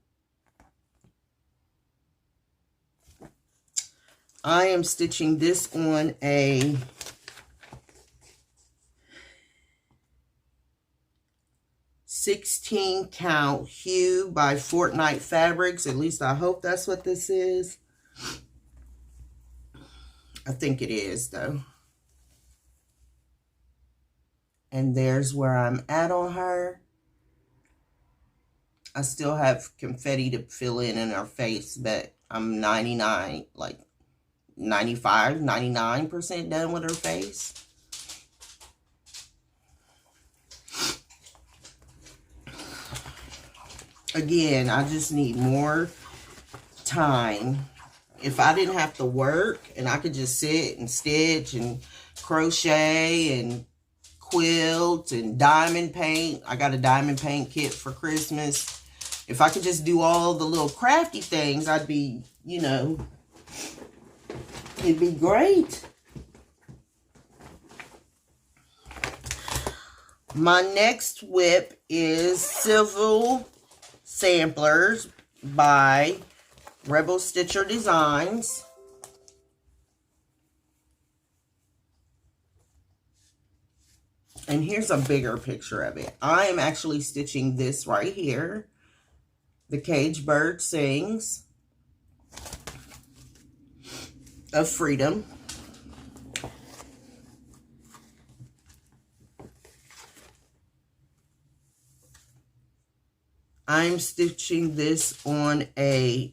I am stitching this on a .16 count Hue by Fortnite Fabrics. At least I hope that's what this is. I think it is, though. And there's where I'm at on her. I still have confetti to fill in her face, but I'm 99, like 95, 99% done with her face. Again, I just need more time. If I didn't have to work and I could just sit and stitch and crochet and quilt and diamond paint. I got a diamond paint kit for Christmas. If I could just do all the little crafty things, I'd be, you know, it'd be great. My next whip is Civil Samplers by Rebel Stitcher Designs. And here's a bigger picture of it. I am actually stitching this right here. The Cage Bird Sings of Freedom. I'm stitching this on a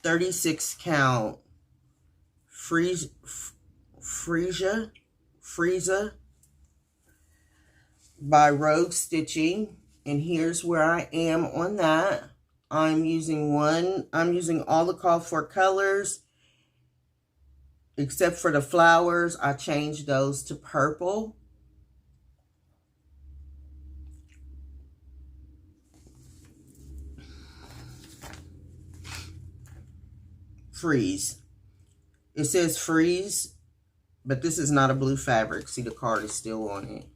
36 count Freesia by Rogue Stitching, and here's where I am on that. I'm using all the called for colors except for the flowers. I changed those to purple. Freeze. It says freeze, but this is not a blue fabric. See, the card is still on it.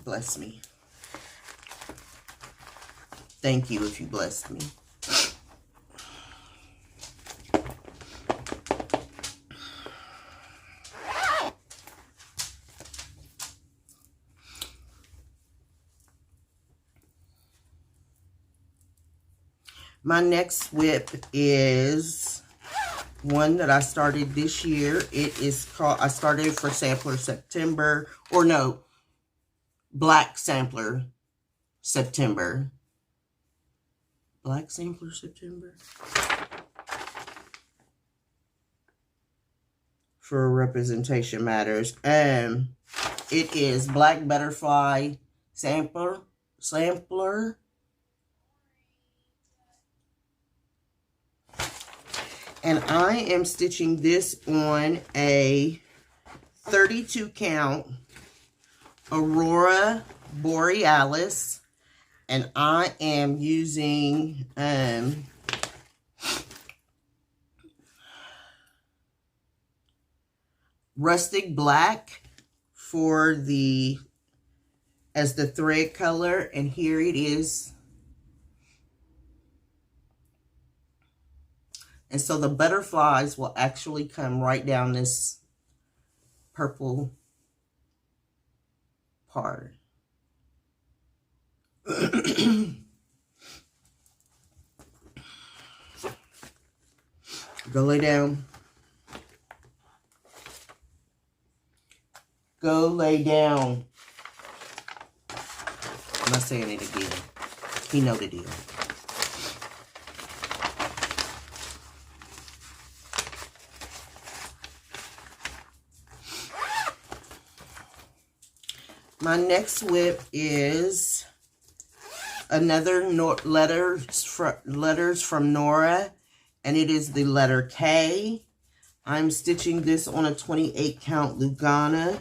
Bless me. Thank you if you blessed me. My next whip is one that I started this year. It is called, I started for Sampler September, or no, Black Sampler September. Black Sampler September? For Representation Matters. It is Black Butterfly Sampler. And I am stitching this on a 32 count Aurora Borealis. And I am using rustic black for as the thread color, and here it is. And so the butterflies will actually come right down this purple part. Go lay down. Go lay down. I'm not saying it again. He know the deal. My next whip is another letters from Nora, and it is the letter K. I'm stitching this on a 28 count Lugana.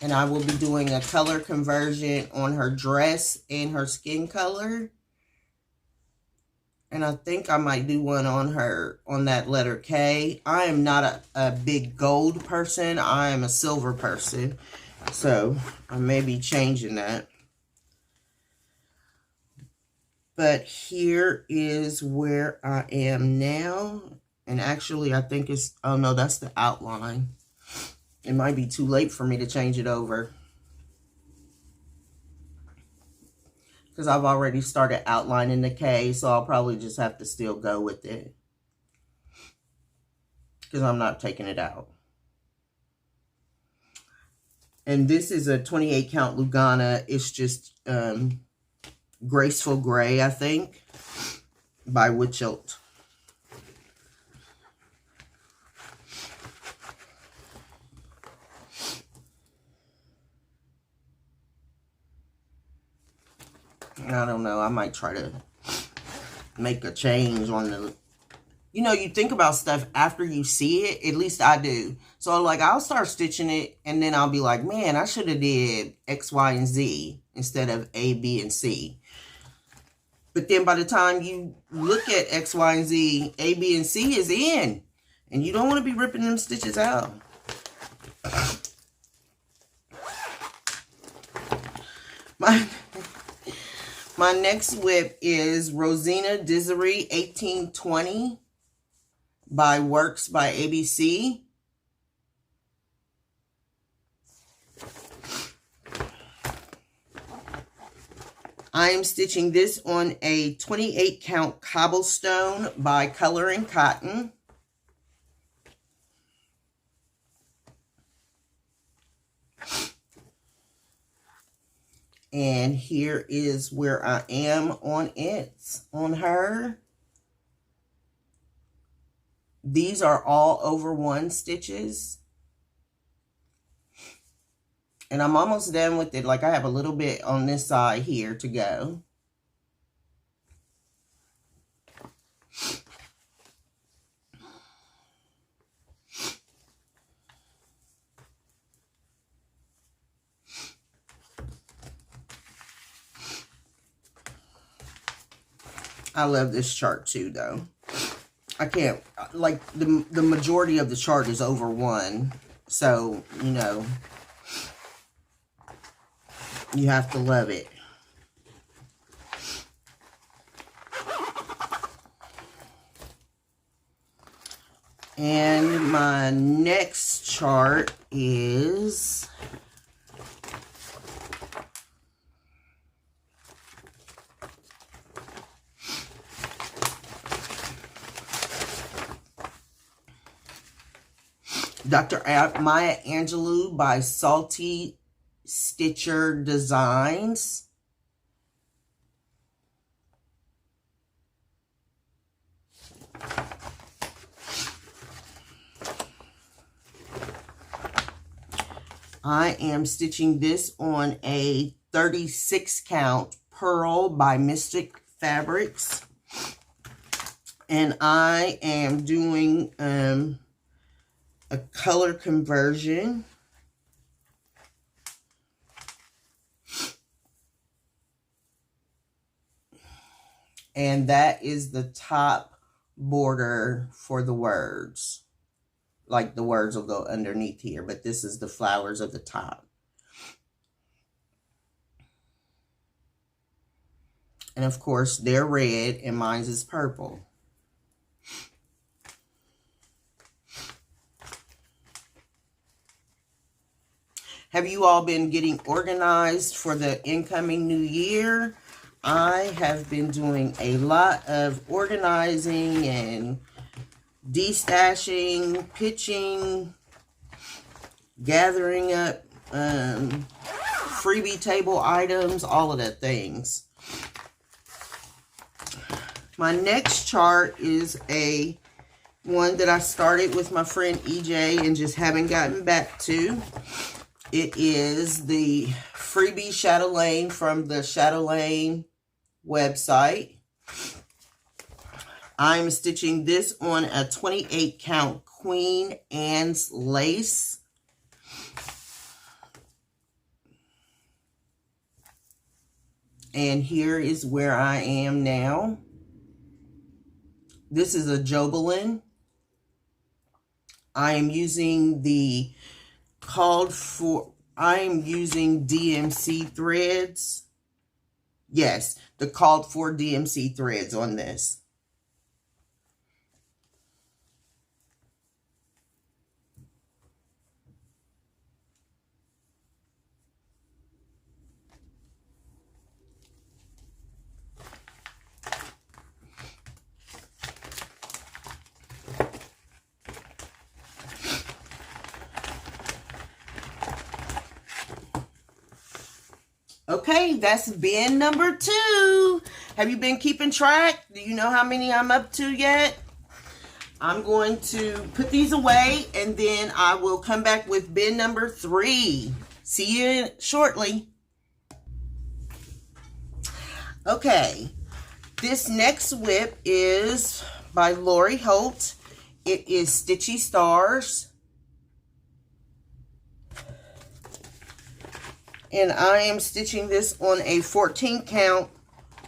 And I will be doing a color conversion on her dress and her skin color. And I think I might do one on her, on that letter K. I am not a big gold person. I am a silver person. So I may be changing that. But here is where I am now. And actually, I think it's, oh no, that's the outline. It might be too late for me to change it over, because I've already started outlining the K, so I'll probably just have to still go with it, because I'm not taking it out. And this is a 28 count Lugana. It's just Graceful Gray, I think, by Witchelt. I don't know. I might try to make a change on the... You know, you think about stuff after you see it. At least I do. So, like, I'll start stitching it, and then I'll be like, man, I should have did X, Y, and Z instead of A, B, and C. But then by the time you look at X, Y, and Z, A, B, and C is in. And you don't want to be ripping them stitches out. My next whip is Rosina Dizery 1820 by Works by ABC. I am stitching this on a 28 count cobblestone by Color and Cotton. And here is where I am on it, on her. These are all over 1 stitches. And I'm almost done with it. Like I have a little bit on this side here to go. I love this chart too, though. I can't, like, the majority of the chart is over 1. So, you know, you have to love it. And my next chart is Dr. Maya Angelou by Salty Stitcher Designs. I am stitching this on a 36 count Pearl by Mystic Fabrics. And I am doing a color conversion. And that is the top border for the words. Like the words will go underneath here, but this is the flowers of the top. And of course, they're red and mine's is purple. Have you all been getting organized for the incoming new year? I have been doing a lot of organizing and destashing, pitching, gathering up freebie table items, all of that things. My next chart is one that I started with my friend EJ and just haven't gotten back to. It is the freebie chatelaine from the Chatelaine website. I'm stitching this on a 28 count Queen Anne's lace. And here is where I am now. This is a Jobelin. I am using the I am using DMC threads. Yes, the called for DMC threads on this. Okay, that's bin number 2. Have you been keeping track? Do you know how many I'm up to yet? I'm going to put these away and then I will come back with bin number 3. See you shortly. Okay, this next whip is by Lori Holt. It is Stitchy Stars. And I am stitching this on a 14 count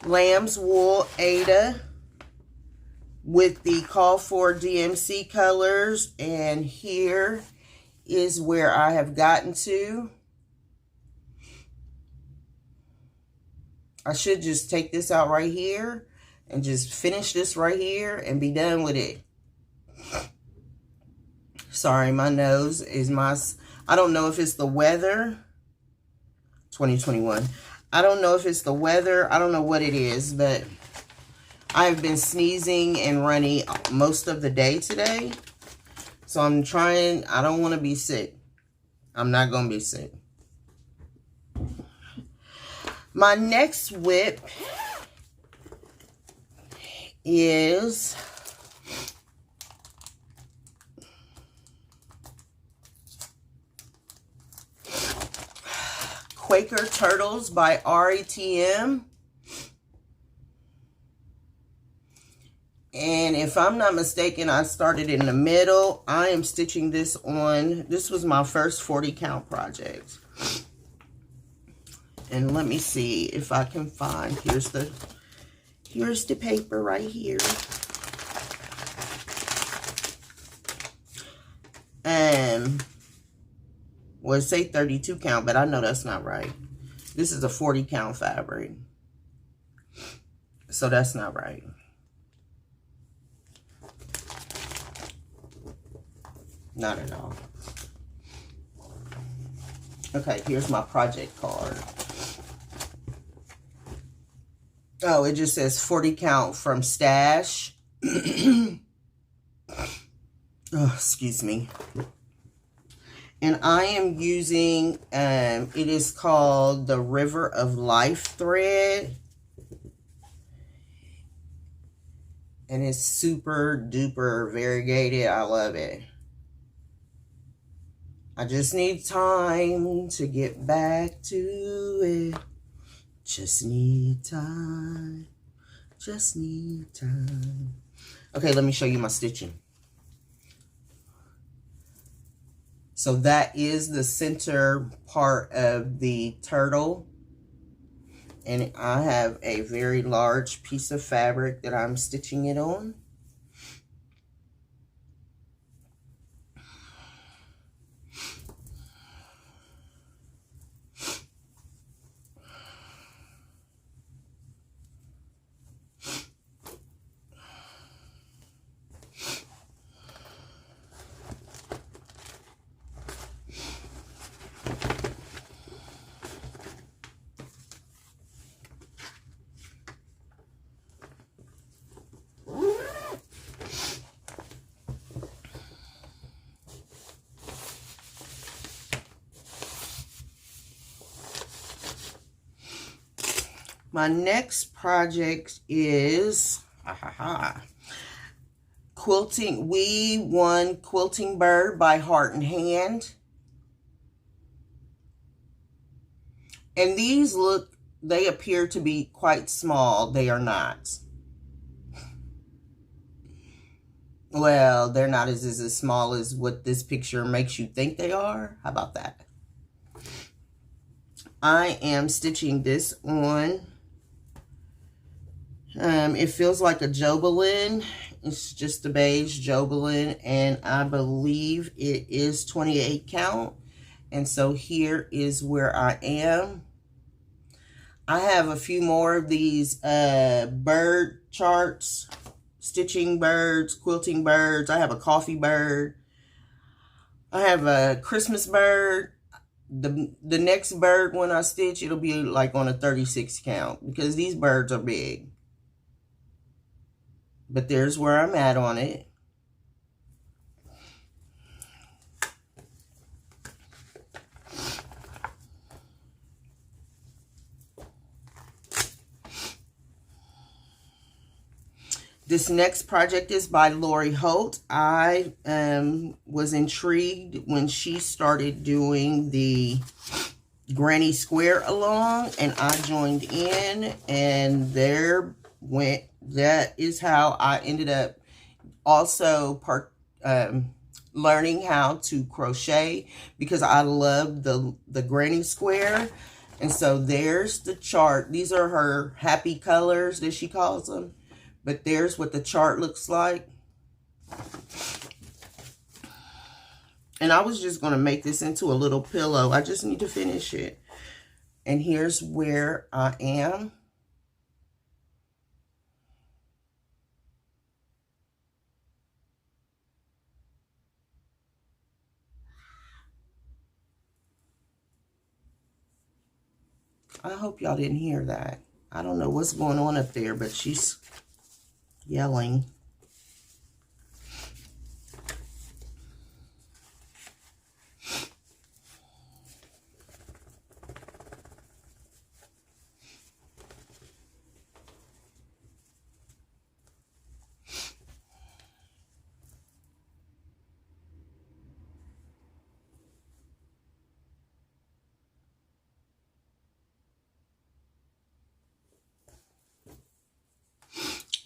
lamb's wool Aida with the call for DMC colors. And here is where I have gotten to. I should just take this out right here and just finish this right here and be done with it. Sorry, my nose is I don't know if it's the weather. 2021. I don't know if it's the weather. I don't know what it is, but I've been sneezing and runny most of the day today. So I'm trying, I don't want to be sick. I'm not going to be sick. My next whip is Quaker Turtles by RETM. And if I'm not mistaken, I started in the middle. I am stitching this on. This was my first 40 count project. And let me see if I can find, here's the paper right here. Well, it say 32 count, but I know that's not right. This is a 40 count fabric. So that's not right. Not at all. Okay, here's my project card. Oh, it just says 40 count from Stash. Oh, excuse me. And I am using, it is called the River of Life thread. And it's super duper variegated. I love it. I just need time to get back to it. Just need time. Just need time. Okay, let me show you my stitching. So that is the center part of the turtle. And I have a very large piece of fabric that I'm stitching it on. My next project is Quilting. We won Quilting Bird by Heart and Hand. And these look, they appear to be quite small. They are not. Well, they're not as small as what this picture makes you think they are. How about that? I am stitching this on. It feels like a Jobelin. It's just a beige Jobelin, and I believe it is 28 count. And so here is where I am. I have a few more of these bird charts, stitching birds, quilting birds. I have a coffee bird. I have a Christmas bird. The next bird when I stitch, it'll be like on a 36 count because these birds are big. But there's where I'm at on it. This next project is by Lori Holt. I was intrigued when she started doing the Granny Square along, and I joined in, and there went, that is how I ended up also learning how to crochet, because I love the Granny Square. And so there's the chart. These are her happy colors that she calls them. But there's what the chart looks like. And I was just going to make this into a little pillow. I just need to finish it. And here's where I am. I hope y'all didn't hear that. I don't know what's going on up there, but she's yelling.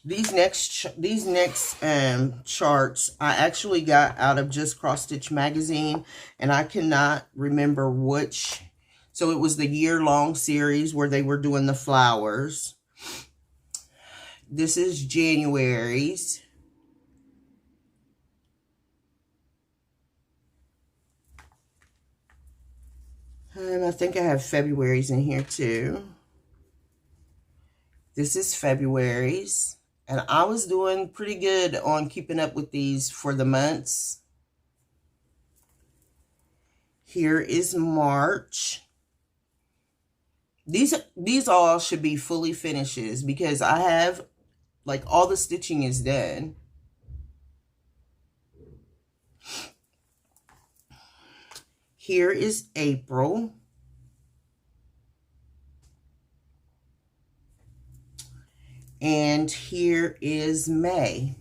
These next charts I actually got out of Just Cross Stitch magazine, and I cannot remember which. So it was the year-long series where they were doing the flowers. This is January's. And I think I have February's in here too. This is February's. And I was doing pretty good on keeping up with these for the months. Here is March. These all should be fully finishes because I have, like, all the stitching is done. Here is April. And here is May.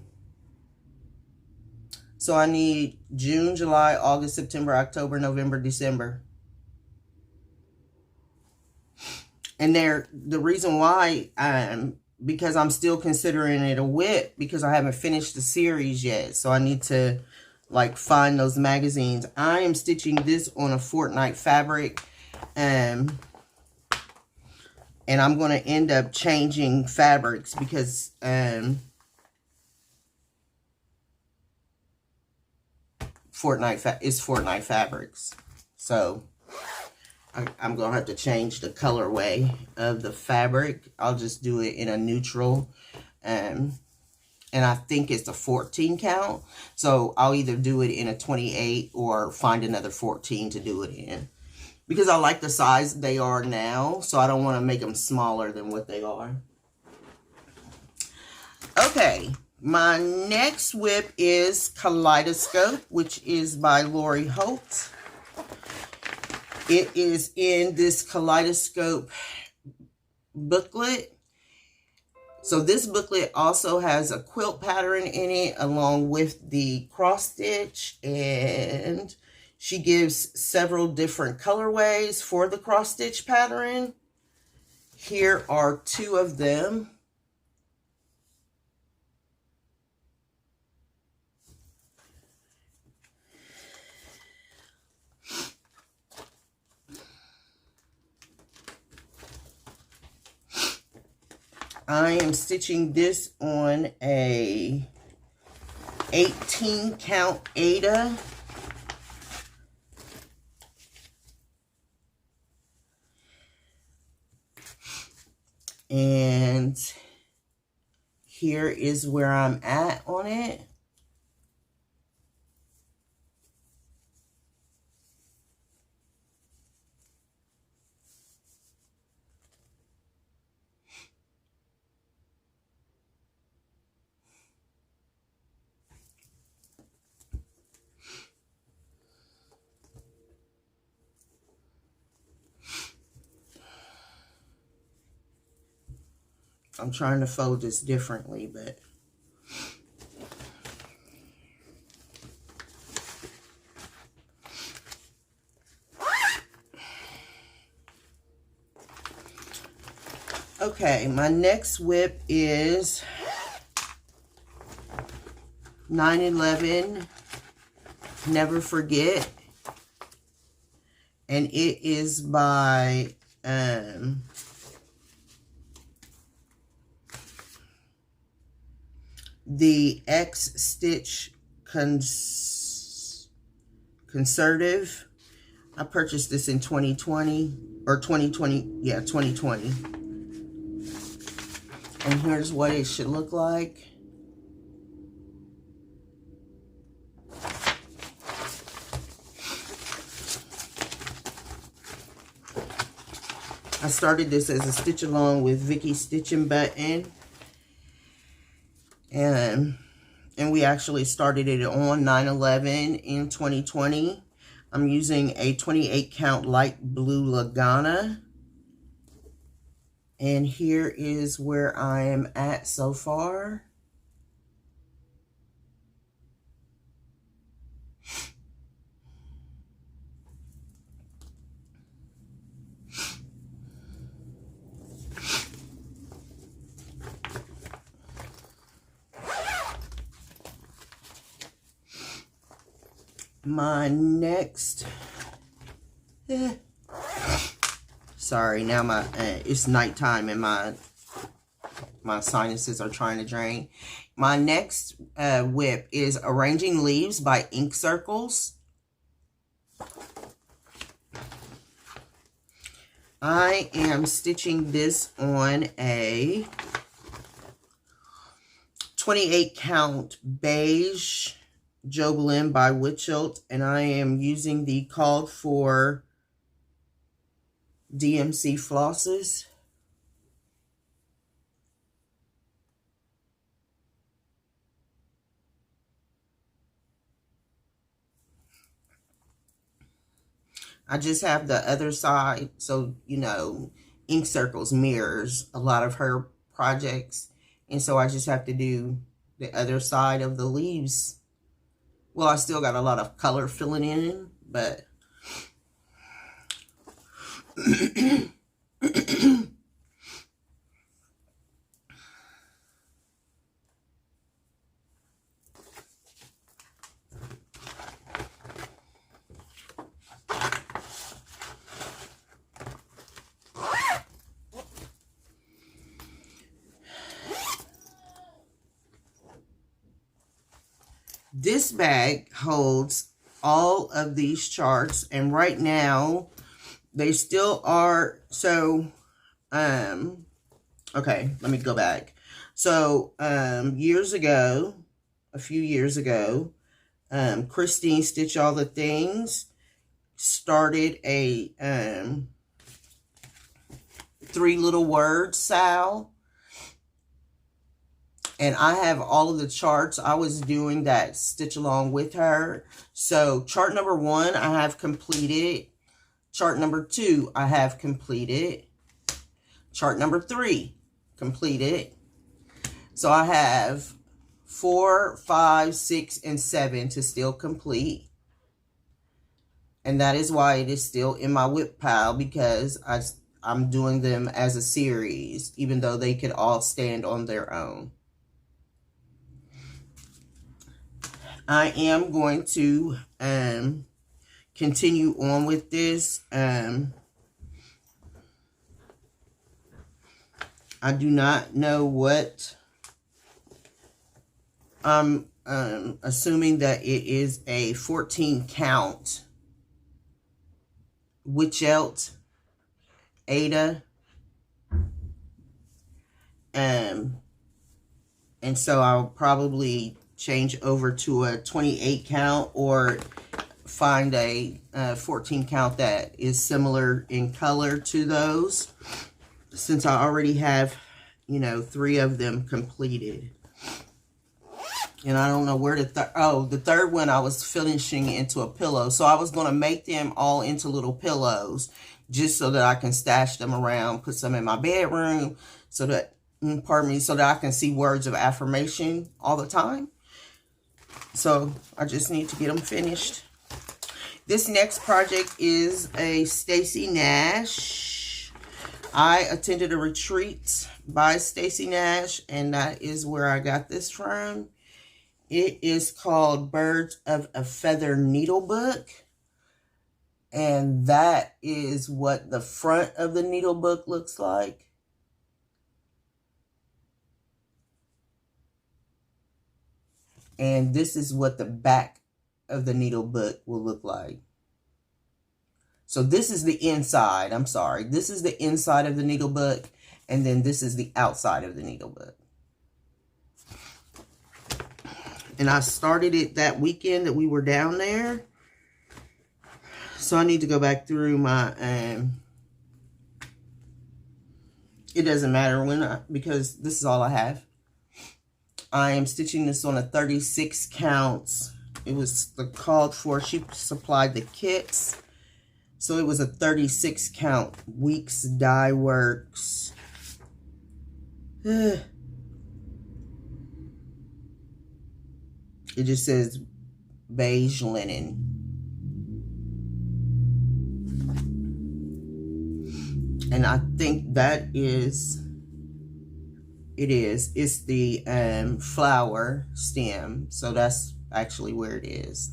So I need June, July, August, September, October, November, December. And the reason why, because I'm still considering it a WIP because I haven't finished the series yet. So I need to, like, find those magazines. I am stitching this on a Fortnite fabric. And I'm going to end up changing fabrics because Fortnite fabrics. So I'm going to have to change the colorway of the fabric. I'll just do it in a neutral. And I think it's a 14 count. So I'll either do it in a 28 or find another 14 to do it in. Because I like the size they are now, so I don't want to make them smaller than what they are. Okay, my next WIP is Kaleidoscope, which is by Lori Holt. It is in this Kaleidoscope booklet. So this booklet also has a quilt pattern in it along with the cross stitch, and she gives several different colorways for the cross stitch pattern. Here are two of them. I am stitching this on a 18 count Aida. And here is where I'm at on it. I'm trying to fold this differently, but okay, my next WIP is 9/11 Never Forget, and it is by the X Stitch Conservative. I purchased this in 2020 or 2020. Yeah, 2020. And here's what it should look like. I started this as a stitch along with Vicky's Stitching Button. And we actually started it on 9/11 in 2020. I'm using a 28 count light blue Lagana. And here is where I am at so far. My next, sorry, now my, it's nighttime and my sinuses are trying to drain. My next whip is Arranging Leaves by Ink Circles. I am stitching this on a 28 count beige Jobelin by Witchelt, and I am using the called for DMC flosses. I just have the other side, so, you know, Ink Circles mirrors a lot of her projects, and so I just have to do the other side of the leaves. Well, I still got a lot of color filling in, but this bag holds all of these charts, and right now they still are. So okay, let me go back. So years ago, a few years ago, Christine Stitch All the Things started a 3 little words Sal. And I have all of the charts. I was doing that stitch along with her. So chart number 1, I have completed. Chart number 2, I have completed. Chart number 3, completed. So I have 4, 5, 6, and 7 to still complete. And that is why it is still in my whip pile, because I'm doing them as a series, even though they could all stand on their own. I am going to continue on with this. I do not know what. I'm assuming that it is a 14 count Witchelt Ada. And so I'll probably change over to a 28 count or find a 14 count that is similar in color to those, since I already have, you know, 3 of them completed. And I don't know where the third one I was finishing into a pillow. So I was going to make them all into little pillows just so that I can stash them around, put some in my bedroom so that, pardon me, so that I can see words of affirmation all the time. So I just need to get them finished. This next project is a Stacy Nash. I attended a retreat by Stacy Nash, and that is where I got this from. It is called Birds of a Feather Needle Book. And that is what the front of the needle book looks like. And this is what the back of the needle book will look like. So this is the inside. I'm sorry. This is the inside of the needle book. And then this is the outside of the needle book. And I started it that weekend that we were down there. So I need to go back through my It doesn't matter because this is all I have. I am stitching this on a 36 counts. It was the called for. She supplied the kits. So it was a 36 count Weeks Dye Works. It just says beige linen. And I think that is, it's the flower stem. So that's actually where it is.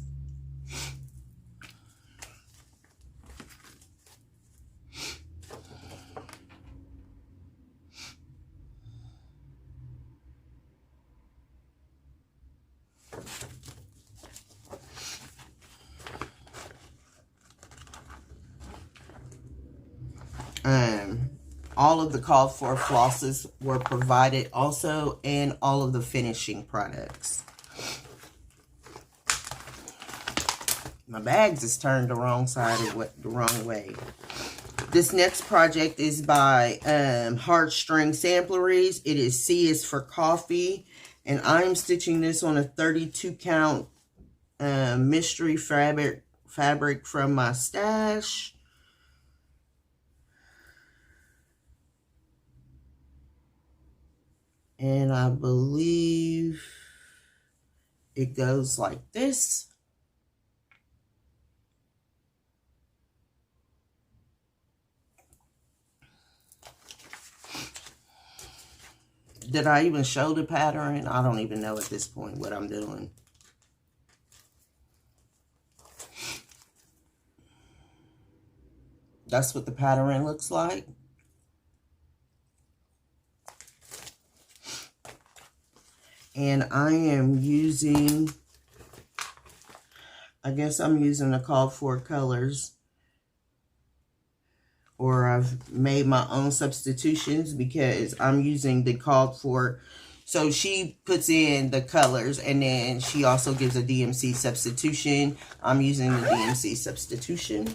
All of the called for flosses were provided also, and all of the finishing products. My bags is turned the wrong side of the wrong way. This next project is by Heartstring Sampleries. It is C is for Coffee, and I'm stitching this on a 32 count mystery fabric from my stash. And I believe it goes like this. Did I even show the pattern? I don't even know at this point what I'm doing. That's what the pattern looks like. And I am using, I guess I'm using the called for colors, or I've made my own substitutions because I'm using the called for. So she puts in the colors and then she also gives a DMC substitution. I'm using the DMC substitution.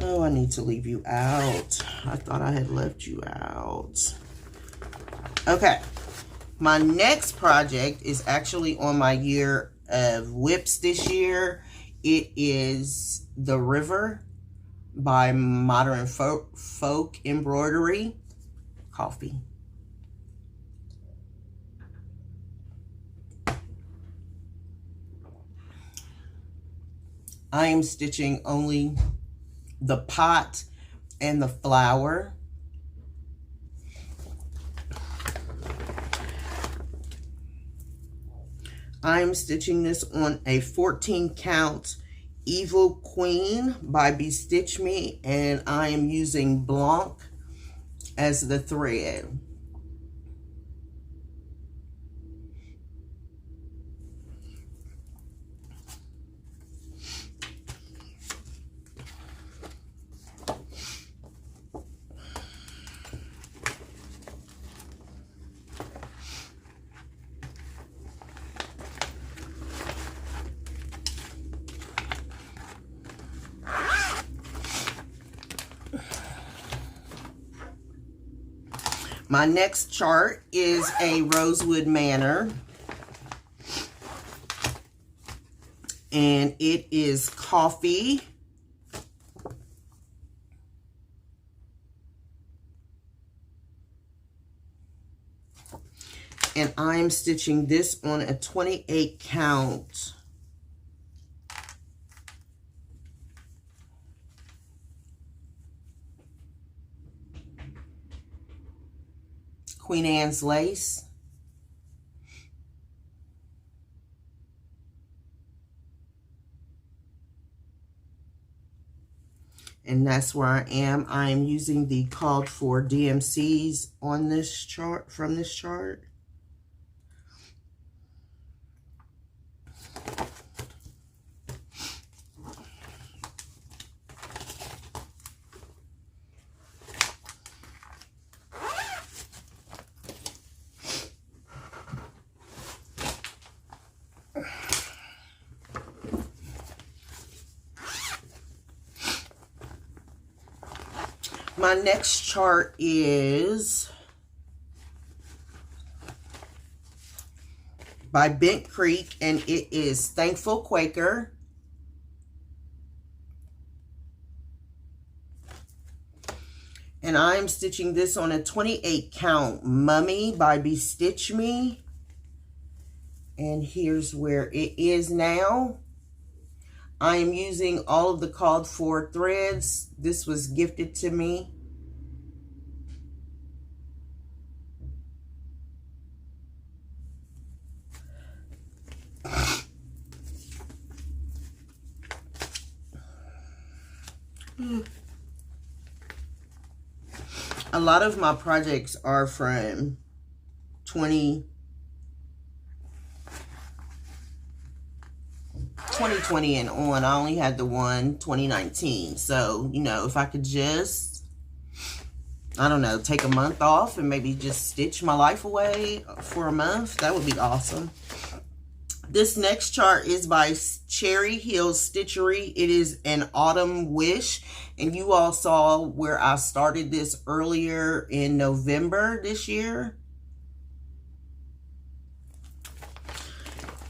Oh, I need to leave you out. I thought I had left you out. Okay. My next project is actually on my year of whips this year. It is The River by Modern Folk Embroidery. Coffee. I am stitching only the pot and the flower. I'm stitching this on a 14 count Evil Queen by Bestitch Me, and I am using Blanc as the thread. My next chart is a Rosewood Manor, and it is coffee. And I'm stitching this on a 28 count. Queen Anne's lace. And that's where I am. I am using the called for DMCs on this chart, from this chart. My next chart is by Bent Creek, and it is Thankful Quaker. And I'm stitching this on a 28 count Mummy by Bestitch Me. And here's where it is now. I am using all of the called for threads. This was gifted to me. A lot of my projects are from 2020 and on. I only had the one 2019. So, you know, if I could just, I don't know, take a month off and maybe just stitch my life away for a month, that would be awesome. This next chart is by Cherry Hill Stitchery. It is an Autumn Wish. And you all saw where I started this earlier in November this year.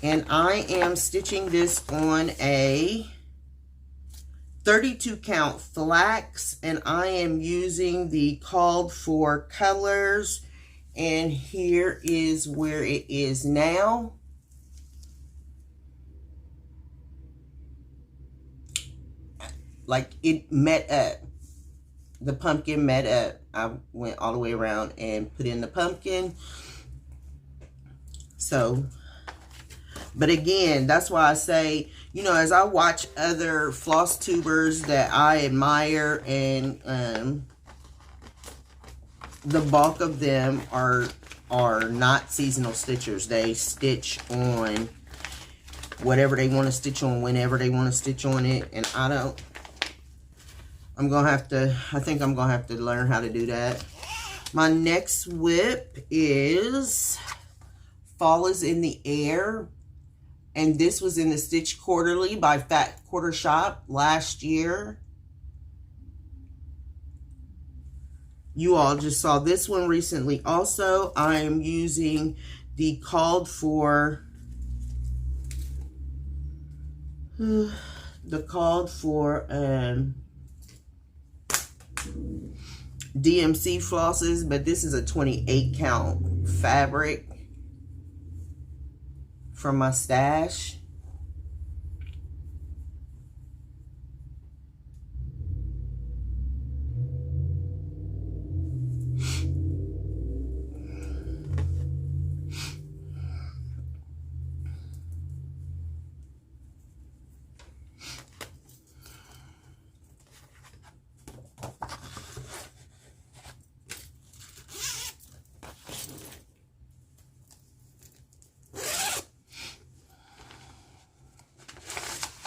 And I am stitching this on a 32 count flax. And I am using the called for colors. And here is where it is now. Like it met up. The pumpkin met up. I went all the way around and put in the pumpkin. So, but again, that's why I say, you know, as I watch other floss tubers that I admire, and the bulk of them are not seasonal stitchers. They stitch on whatever they want to stitch on, whenever they want to stitch on it. And I don't. I think I'm going to have to learn how to do that. My next whip is Fall is in the Air. And this was in the Stitch Quarterly by Fat Quarter Shop last year. You all just saw this one recently. Also, I am using the called for DMC flosses, but this is a 28 count fabric from my stash.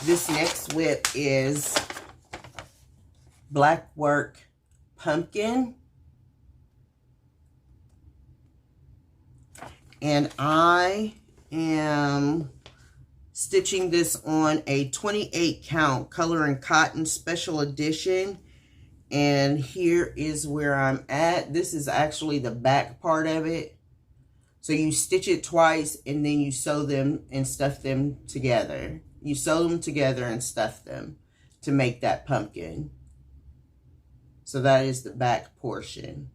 This next whip is Black Work Pumpkin. And I am stitching this on a 28 count Color and Cotton Special Edition. And here is where I'm at. This is actually the back part of it. So you stitch it twice and then you sew them and stuff them together. You sew them together and stuff them to make that pumpkin. So that is the back portion.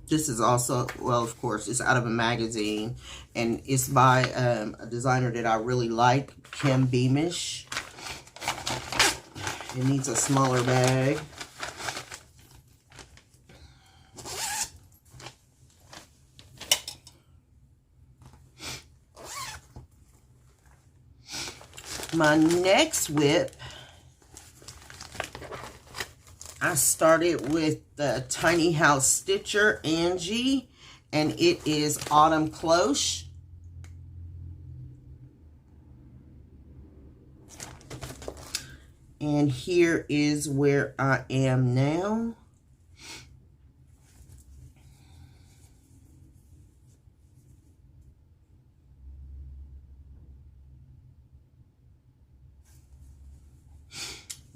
This is also, well, of course, it's out of a magazine. And it's by a designer that I really like, Kim Beamish. It needs a smaller bag. My next whip, I started with the Tiny House Stitcher, Angie, and it is Autumn Cloche. And here is where I am now.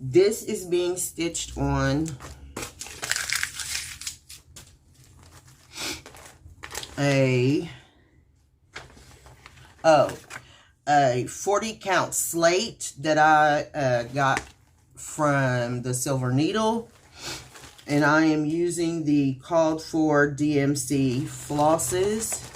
This is being stitched on a 40 count slate that I got from the Silver Needle, and I am using the called for DMC flosses.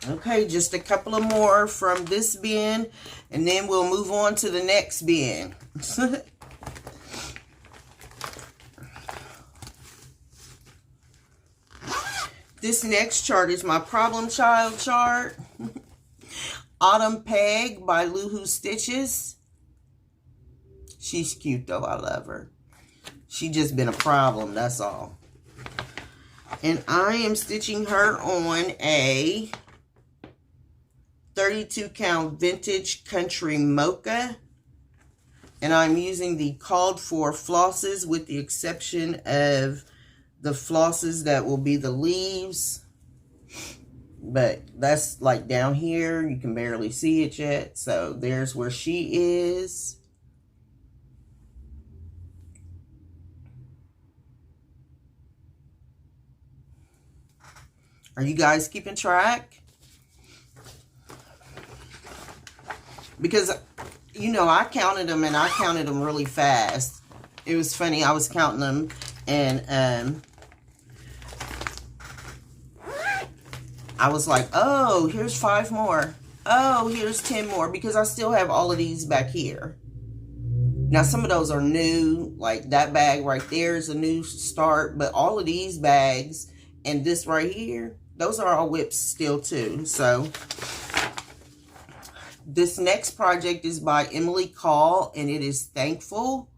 Okay, just a couple of more from this bin, and then we'll move on to the next bin. This next chart is my Problem Child chart. Autumn Peg by Luhu Stitches. She's cute though, I love her. She just been a problem, that's all. And I am stitching her on a 32 count vintage country mocha, and I'm using the called for flosses with the exception of the flosses that will be the leaves, but that's like down here, you can barely see it yet. So there's where she is. Are you guys keeping track? Because, you know, I counted them, and I counted them really fast. It was funny. I was counting them, and I was like, oh, here's 5 more. Oh, here's 10 more, because I still have all of these back here. Now, some of those are new. Like that bag right there is a new start, but all of these bags and this right here, those are all whips still too. So this next project is by Emily Call, and it is Thankful.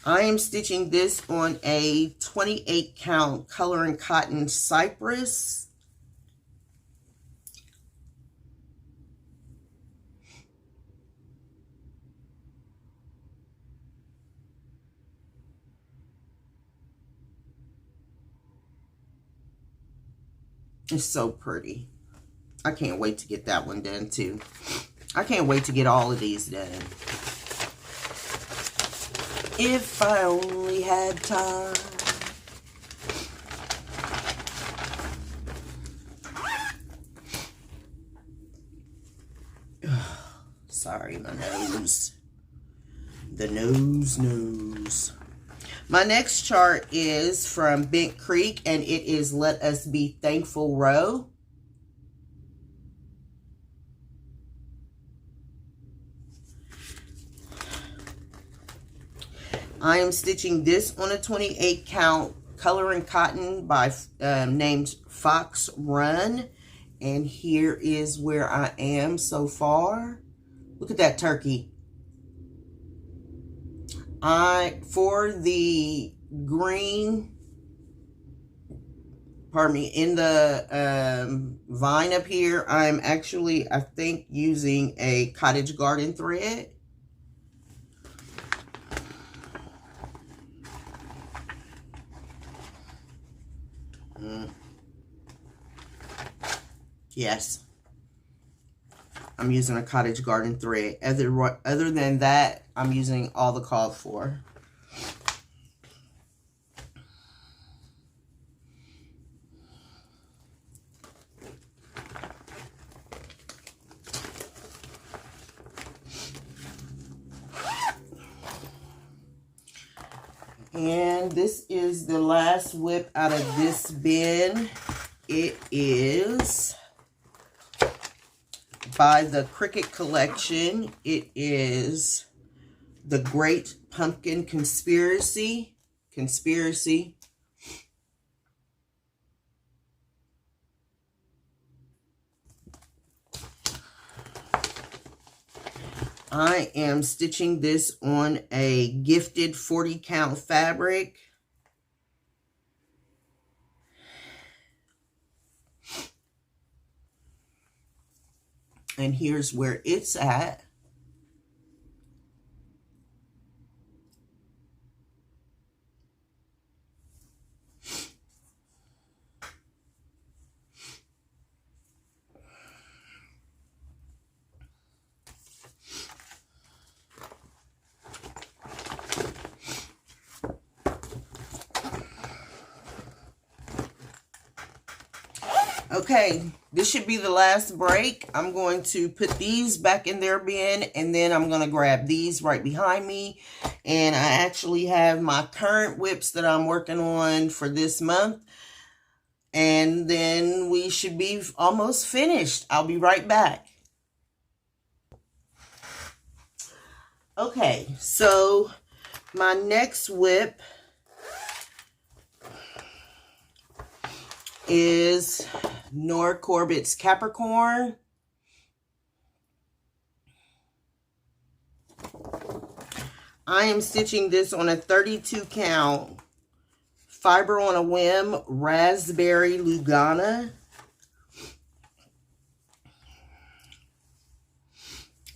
I am stitching this on a 28 count color and cotton cypress. It's so pretty. I can't wait to get that one done too. I can't wait to get all of these done. If I only had time. Sorry, my nose. The nose. My next chart is from Bent Creek, and it is Let Us Be Thankful Row. I am stitching this on a 28 count color and cotton by named Fox Run, and here is where I am so far. Look at that turkey. For the green, pardon me, in the vine up here, I'm actually, I think, using a cottage garden thread. Yes, I'm using a cottage garden thread. Other than that, I'm using all the called for. And this is the last whip out of this bin. It is by the Cricket Collection. It is The Great Pumpkin Conspiracy. I am stitching this on a gifted 40 count fabric. And here's where it's at. Okay, this should be the last break. I'm going to put these back in their bin, and then I'm going to grab these right behind me. And I actually have my current whips that I'm working on for this month. And then we should be almost finished. I'll be right back. Okay, so my next whip is Nora Corbett's Capricorn. I am stitching this on a 32 count Fiber on a Whim Raspberry Lugana.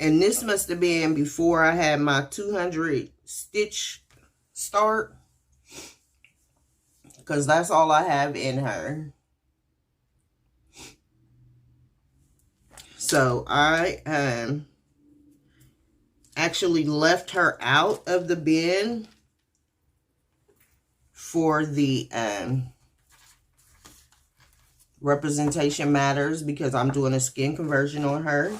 And this must have been before I had my 200 stitch start, because that's all I have in her. So I actually left her out of the bin for the representation matters, because I'm doing a skin conversion on her.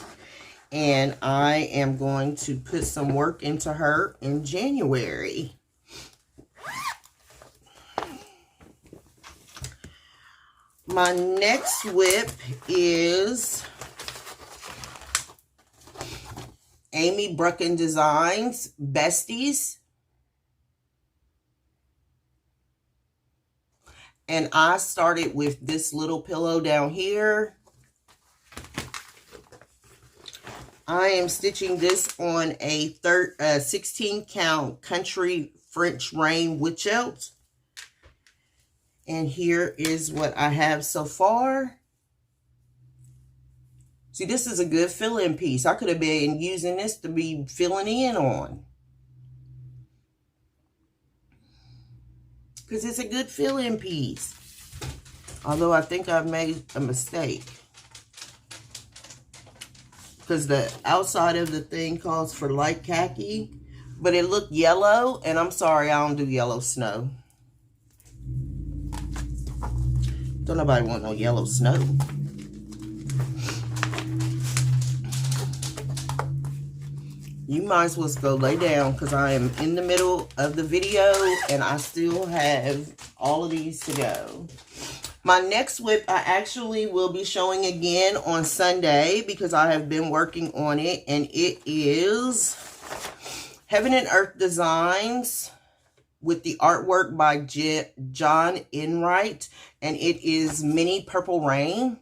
And I am going to put some work into her in January. My next whip is Amy Brucken Designs Besties. And I started with this little pillow down here. I am stitching this on a 16 count Country French Rain Witchelt. And here is what I have so far. See, this is a good fill-in piece. I could have been using this to be filling in on, because it's a good fill-in piece. Although I think I've made a mistake, because the outside of the thing calls for light khaki, but it looked yellow, and I'm sorry, I don't do yellow snow. Don't nobody want no yellow snow. You might as well go lay down, because I am in the middle of the video and I still have all of these to go. My next whip I actually will be showing again on Sunday, because I have been working on it, and it is Heaven and Earth Designs with the artwork by John Enright, and it is Mini Purple Rain.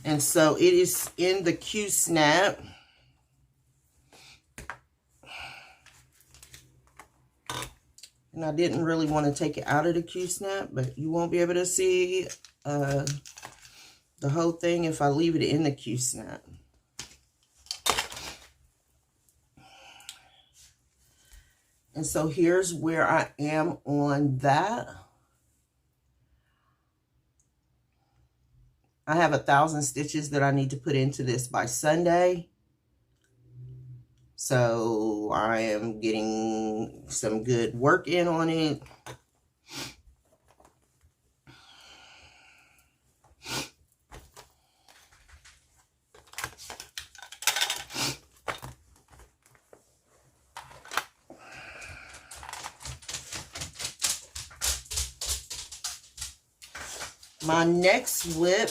And so it is in the Q-Snap. And I didn't really want to take it out of the Q-Snap, but you won't be able to see the whole thing if I leave it in the Q-Snap. And so here's where I am on that. I have 1,000 stitches that I need to put into this by Sunday. So I am getting some good work in on it. My next whip,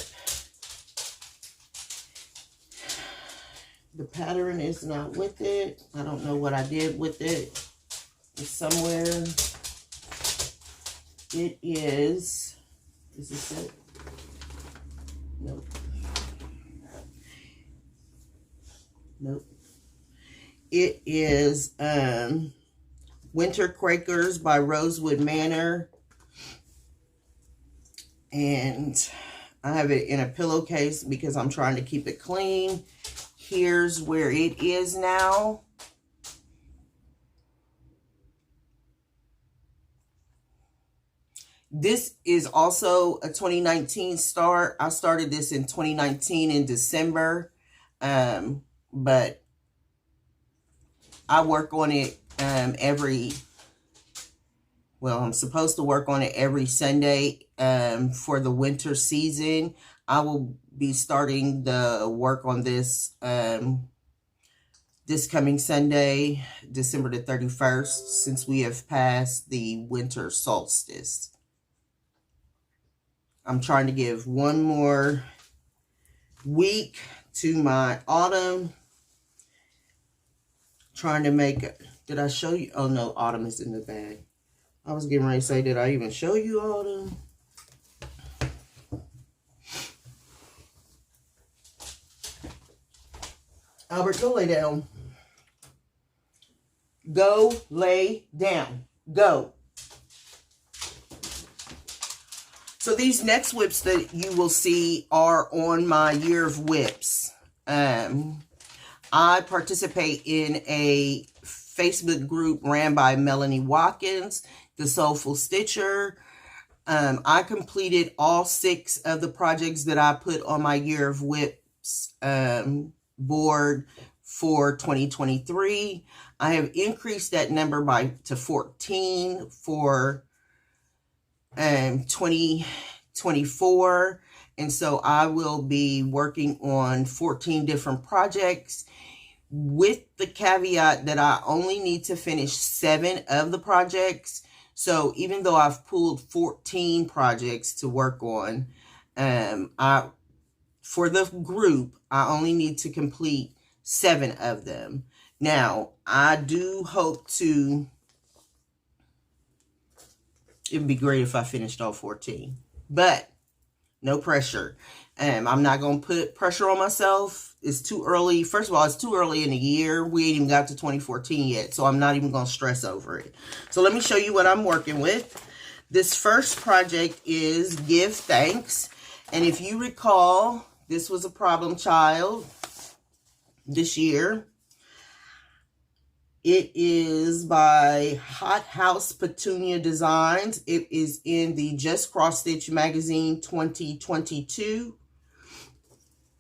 the pattern is not with it. I don't know what I did with it. It's somewhere. It is this it? Nope. Nope. It is Winter Quakers by Rosewood Manor. And I have it in a pillowcase because I'm trying to keep it clean. Here's where it is now. This is also a 2019 start. I started this in 2019 in December. But I work on it every Well, I'm supposed to work on it every Sunday for the winter season. I will be starting the work on this this coming Sunday, December the 31st, since we have passed the winter solstice. I'm trying to give one more week to my autumn. Trying to make it. Did I show you? Oh no, autumn is in the bag. I was getting ready to say, did I even show you autumn? Albert, go lay down. Go lay down. Go. So these next whips that you will see are on my year of whips. I participate in a Facebook group ran by Melanie Watkins, the Soulful Stitcher. I completed all 6 of the projects that I put on my year of whips board for 2023. I have increased that number to 14 for 2024. And so I will be working on 14 different projects, with the caveat that I only need to finish 7 of the projects. So even though I've pulled 14 projects to work on, for the group, I only need to complete 7 of them. Now, I do hope to, it'd be great if I finished all 14, but no pressure. I'm not going to put pressure on myself. It's too early. First of all, it's too early in the year. We ain't even got to 2014 yet, so I'm not even going to stress over it. So let me show you what I'm working with. This first project is Give Thanks. And if you recall, this was a problem child this year. It is by Hot House Petunia Designs. It is in the Just Cross Stitch Magazine 2022,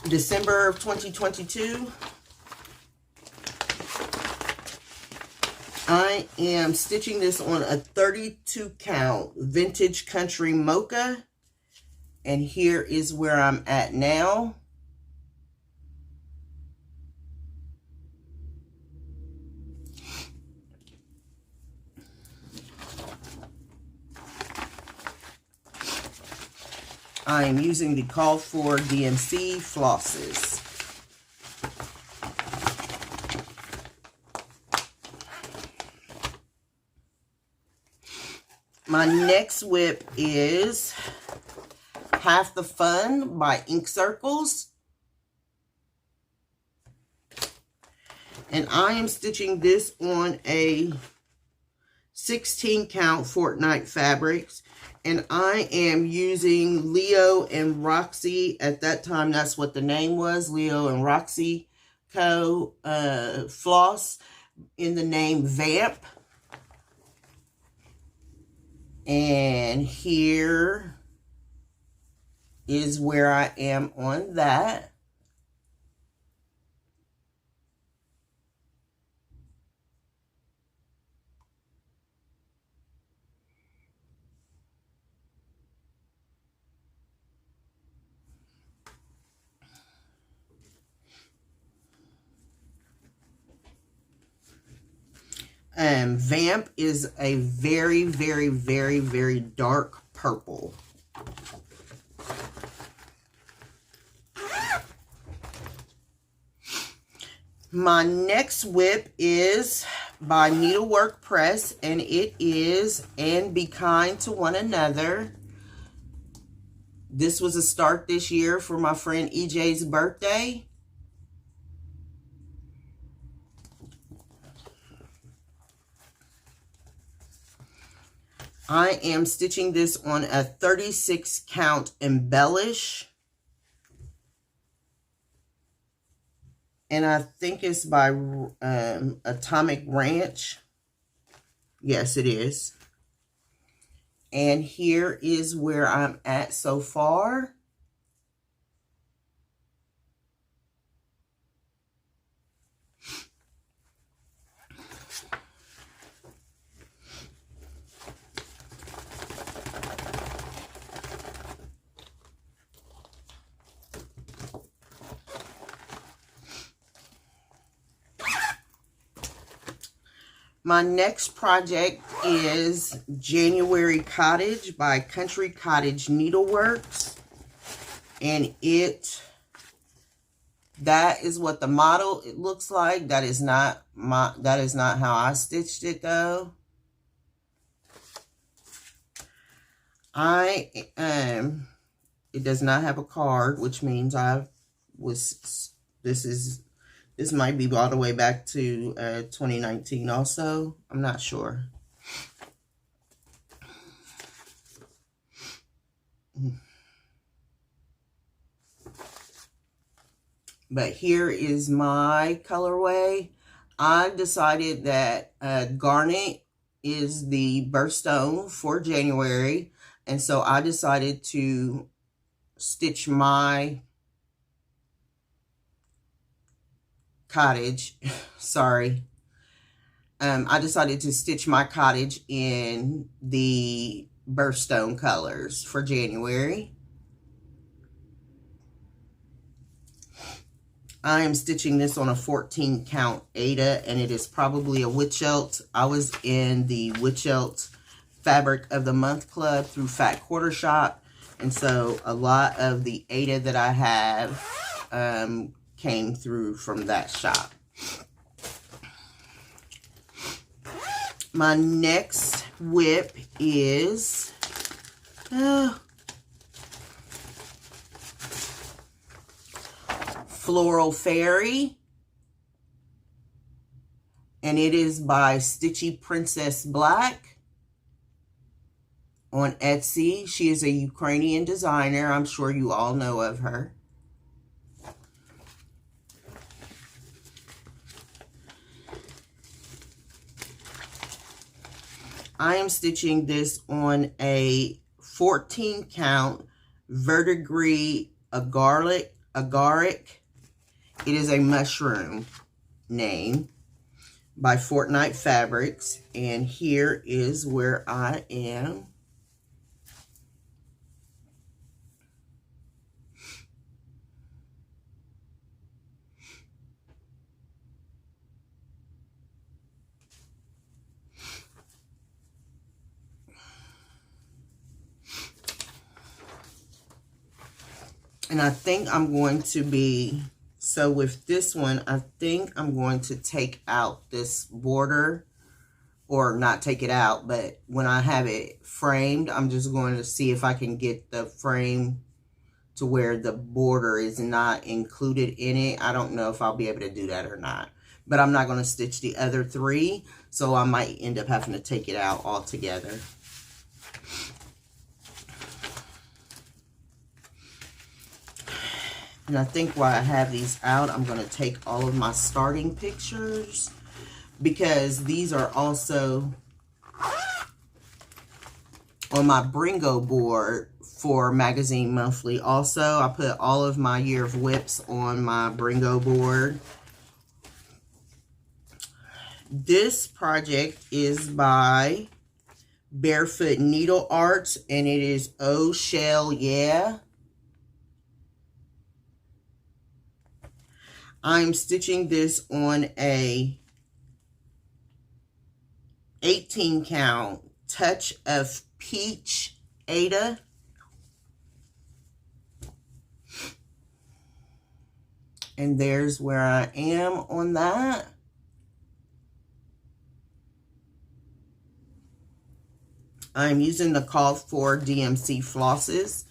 December of 2022. I am stitching this on a 32 count Vintage Country Mocha. And here is where I'm at now. I am using the call for DMC flosses. My next whip is Half the Fun by Ink Circles. And I am stitching this on a 16 count Fortnite fabrics. And I am using Leo and Roxy. At that time, that's what the name was. Leo and Roxy Co. Floss in the name Vamp. And here is where I am on that. Vamp is a very, very, very, very dark purple. My next whip is by Needlework Press, and it is And Be Kind to One Another. This was a start this year for my friend EJ's birthday. I am stitching this on a 36 count Embellish. And I think it's by Atomic Ranch. Yes, it is. And here is where I'm at so far. My next project is January Cottage by Country Cottage Needleworks. And that is what the model it looks like. That is not how I stitched it though. It does not have a card, which means this might be all the way back to 2019 also. I'm not sure. But here is my colorway. I decided that garnet is the birthstone for January. And so I decided to stitch my cottage. Sorry. I decided to stitch my cottage in the birthstone colors for January. I am stitching this on a 14 count Aida, and it is probably a Witchelt. I was in the Witchelt Fabric of the Month Club through Fat Quarter Shop, and so a lot of the Aida that I have came through from that shop. My next whip is Floral Fairy, and it is by Stitchy Princess Black on Etsy. She is a Ukrainian designer. I'm sure you all know of her. I am stitching this on a 14 count verdigris agaric. It is a mushroom name by Fortnite Fabrics, and here is where I am. And I think I'm going to be, so with this one, I think I'm going to take out this border, or not take it out, but when I have it framed, I'm just going to see if I can get the frame to where the border is not included in it. I don't know if I'll be able to do that or not, but I'm not going to stitch the other three, so I might end up having to take it out altogether. And I think while I have these out, I'm going to take all of my starting pictures, because these are also on my Bringo board for Magazine Monthly. Also, I put all of my Year of Whips on my Bringo board. This project is by Barefoot Needle Arts, and it is Oh Shell Yeah. I'm stitching this on a 18 count Touch of Peach Aida. And there's where I am on that. I'm using the called for DMC flosses.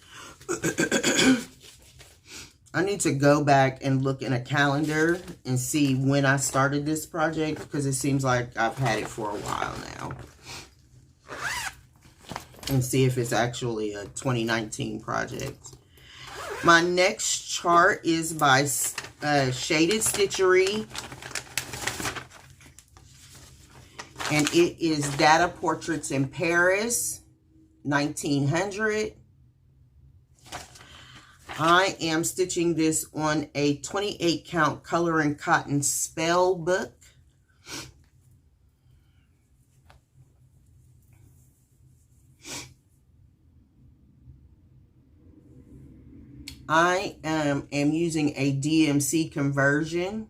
I need to go back and look in a calendar and see when I started this project, because it seems like I've had it for a while now. And see if it's actually a 2019 project. My next chart is by Shaded Stitchery. And it is Data Portraits in Paris, 1900. I am stitching this on a 28 count Color and Cotton spell book. I am using a DMC conversion.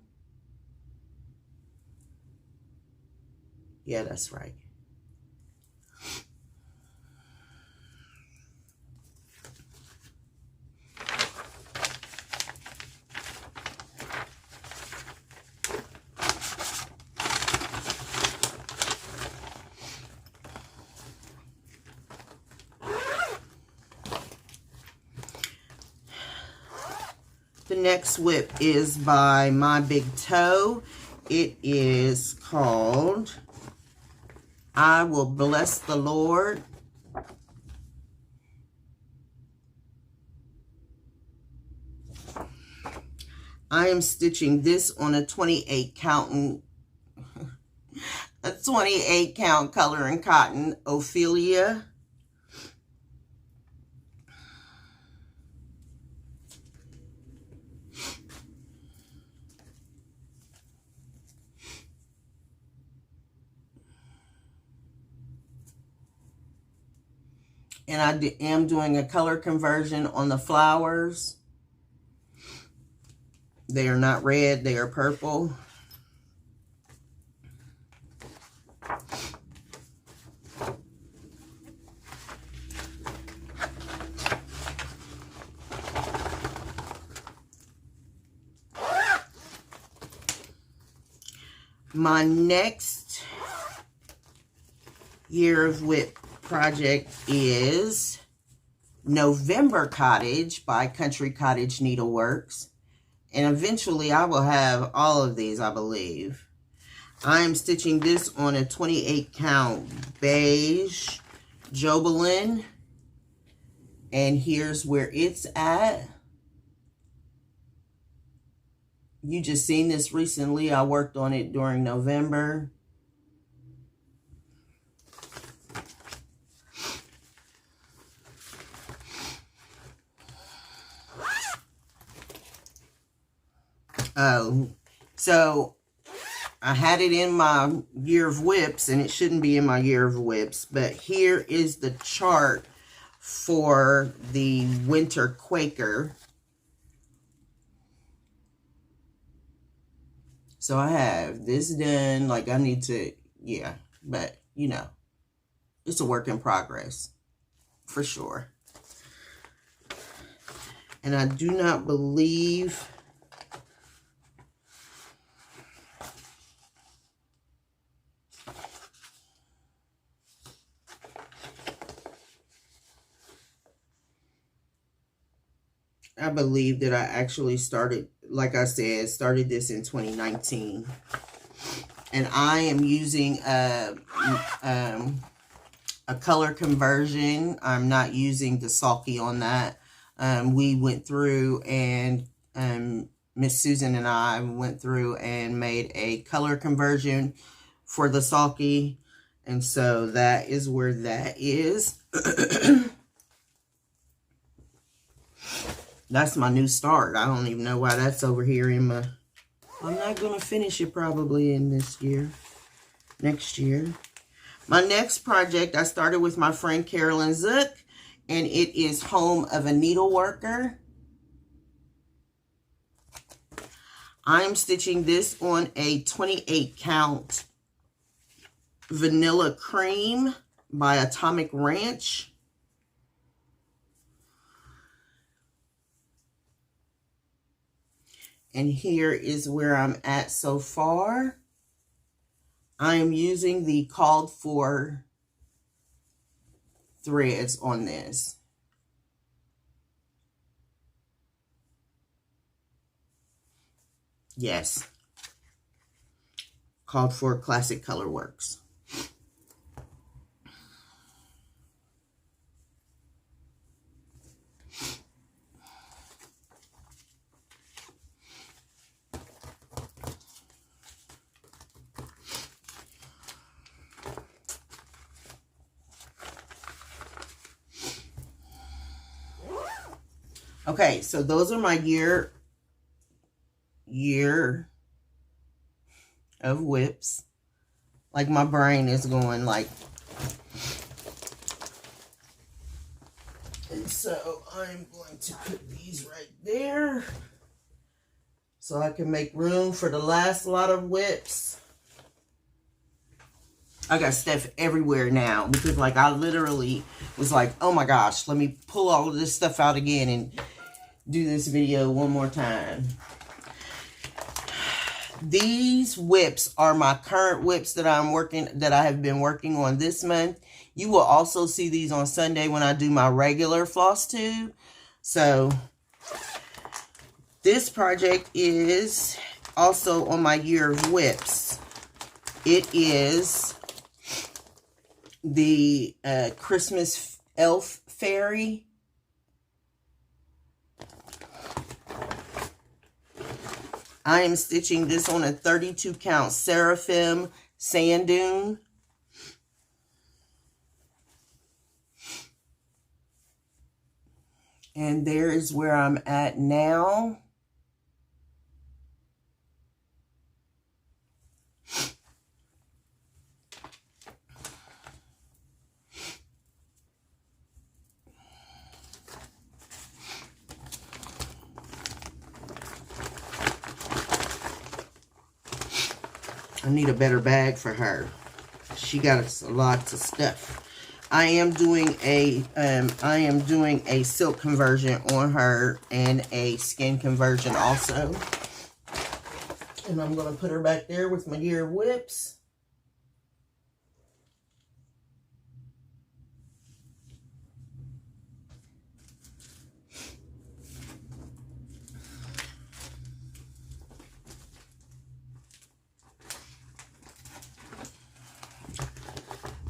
Yeah, that's right. The next whip is by My Big Toe. It is called I Will Bless the Lord. I am stitching this on a 28 count color and cotton Ophelia. And I am doing a color conversion on the flowers. They are not red, they are purple. My next Year of Whip project is November Cottage by Country Cottage Needleworks. And eventually I will have all of these, I believe. I am stitching this on a 28 count beige Jobelin. And here's where it's at. You just seen this recently. I worked on it during November. Oh, so I had it in my Year of Whips, and it shouldn't be in my Year of Whips, but here is the chart for the Winter Quaker. So I have this done, like I need to, yeah, but you know, it's a work in progress, for sure. And I do not believe that I actually started, like I said, started this in 2019. And I am using a color conversion. I'm not using the sulky on that. We went through and Miss Susan and I went through and made a color conversion for the sulky. And so that is where that is. That's my new start. I don't even know why that's over here in my... I'm not going to finish it probably in this year. Next year. My next project, I started with my friend Carolyn Zook. And it is Home of a Needleworker. I'm stitching this on a 28 count Vanilla Cream by Atomic Ranch. And here is where I'm at so far. I am using the called for threads on this. Yes. Called for Classic Color Works. Okay, so those are my year of whips. Like my brain is going like. And so I'm going to put these right there so I can make room for the last lot of whips. I got stuff everywhere now because, like, I literally was like, oh my gosh, let me pull all of this stuff out again and do this video one more time. These whips are my current whips that I have been working on this month. You will also see these on Sunday when I do my regular Flosstube. So this project is also on my year of whips. It is the Christmas elf fairy. I am stitching this on a 32 count Seraphim sand dune. And there is where I'm at now. I need a better bag for her. She got lots of stuff. I am doing a silk conversion on her and a skin conversion also. And I'm going to put her back there with my year of whips.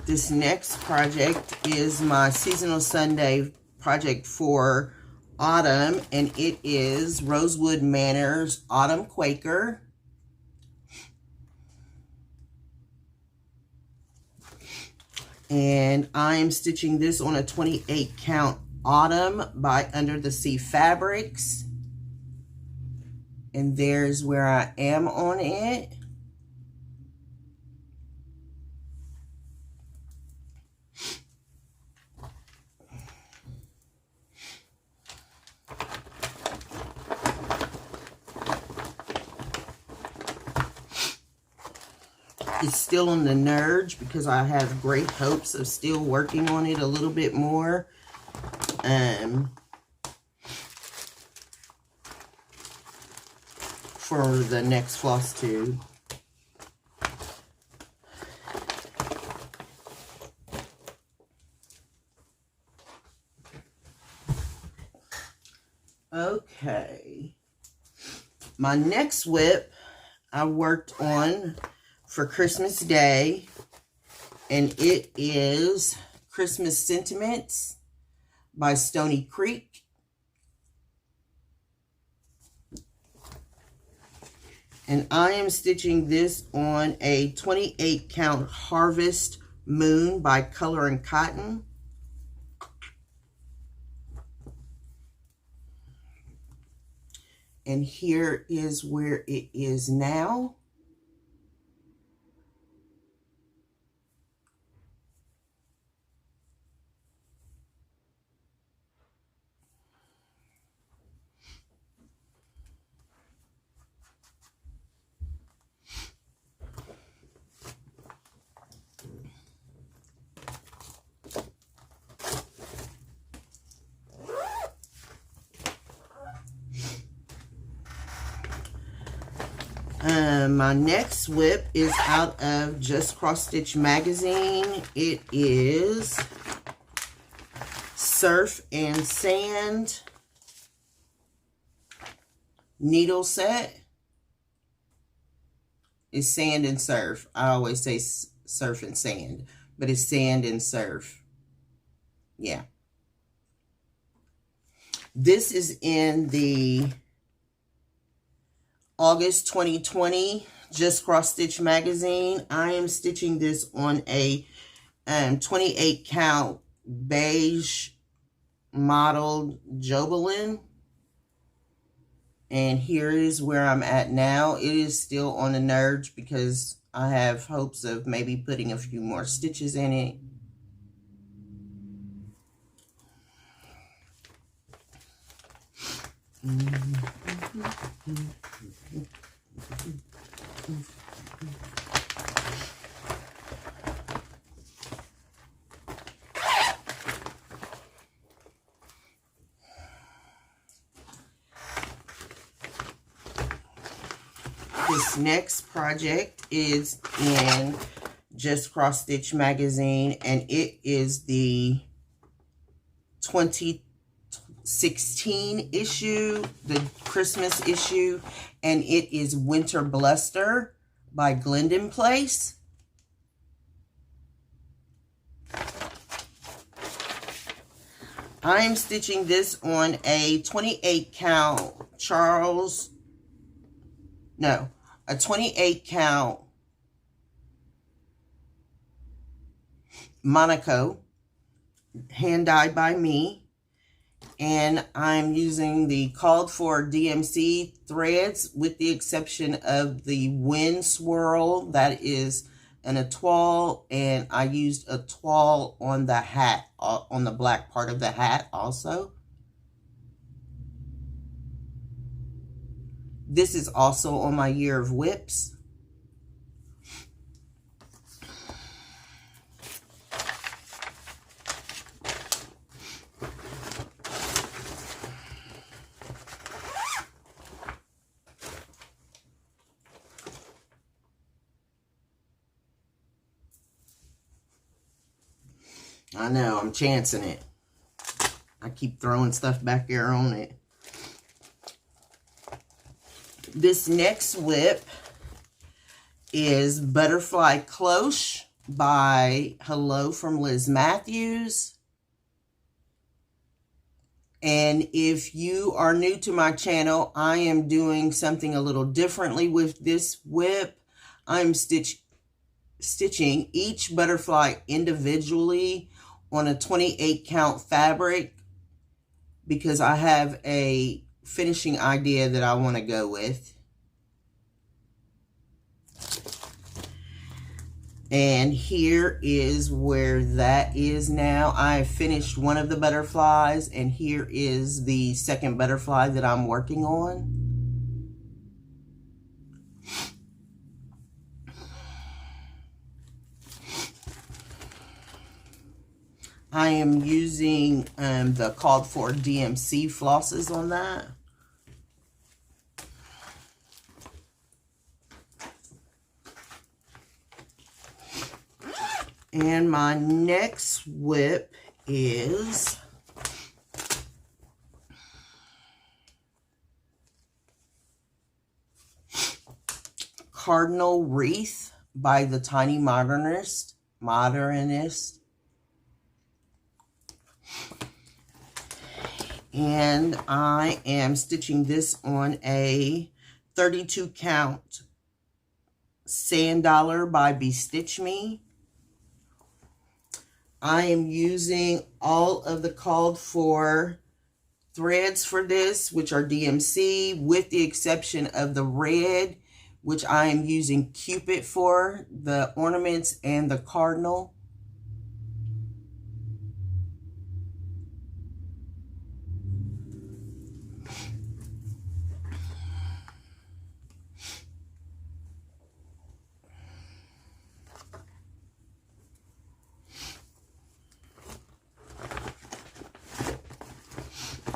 This next project is my Seasonal Sunday project for autumn, and it is Rosewood Manor's Autumn Quaker. And I'm stitching this on a 28 count Autumn by Under the Sea Fabrics. And there's where I am on it. It's still on the nerge because I have great hopes of still working on it a little bit more. For the next Flosstube. Okay. My next whip I worked on for Christmas Day, and it is Christmas Sentiments by Stony Creek. And I am stitching this on a 28 count Harvest Moon by Color and Cotton. And here is where it is now. My next whip is out of Just Cross Stitch magazine. It is Surf and Sand needle set. It's sand and surf. I always say surf and sand, but it's sand and surf. Yeah. This is in the August 2020 Just Cross Stitch magazine. I am stitching this on a 28 count beige modeled Jobelin. And here is where I'm at now. It is still on the nerge because I have hopes of maybe putting a few more stitches in it. This next project is in Just Cross Stitch magazine, and it is the 2016 issue, the Christmas issue, and it is Winter Bluster by Glendon Place. I'm stitching this on a 28 count a 28 count Monaco, hand dyed by me, and I'm using the called for DMC threads with the exception of the wind swirl that is an etoile, and I used a toile on the hat, on the black part of the hat also. This is also on my Year of Whips. I know, I'm chancing it. I keep throwing stuff back there on it. This next whip is Butterfly Cloche by Hello from Liz Matthews. And if you are new to my channel, I am doing something a little differently with this whip. I'm stitching each butterfly individually on a 28 count fabric because I have a finishing idea that I want to go with. And here is where that is now. I have finished one of the butterflies, and here is the second butterfly that I'm working on. I am using the called for DMC flosses on that. And my next whip is Cardinal Wreath by the Tiny Modernist. And I am stitching this on a 32 count Sand Dollar by Bestitch Me. I am using all of the called for threads for this, which are DMC, with the exception of the red, which I am using Cupid for the ornaments and the cardinal.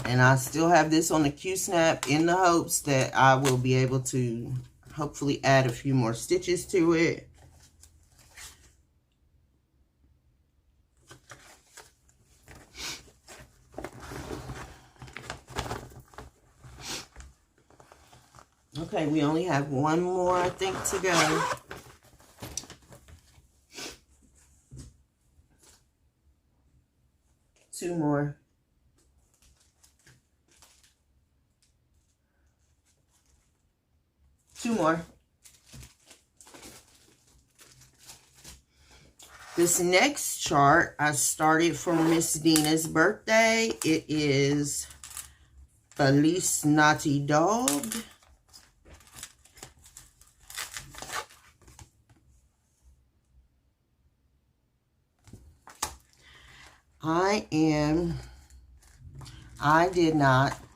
And I still have this on the Q-snap in the hopes that I will be able to hopefully add a few more stitches to it. Okay, we only have one more, I think, to go. Two more. Two more. This next chart I started for Miss Dina's birthday. It is Felice Naughty Dog.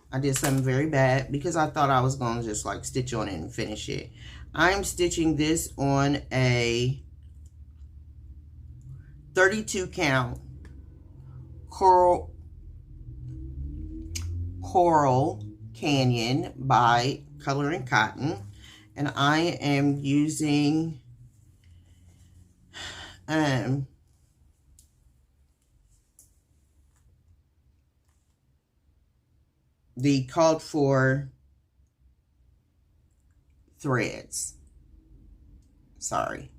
I did something very bad because I thought I was going to just like stitch on it and finish it. I'm stitching this on a 32 count Coral Canyon by Color and Cotton. and I am using the called for threads. Sorry.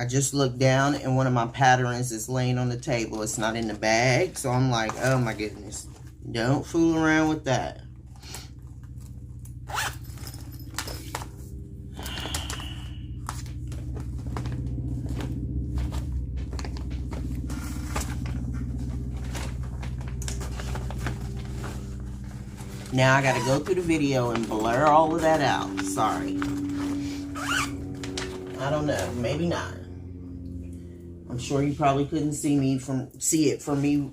I just looked down and one of my patterns is laying on the table. It's not in the bag, so I'm like, oh my goodness. Don't fool around with that. Now I gotta go through the video and blur all of that out. Sorry. I don't know, maybe not. I'm sure you probably couldn't see it from me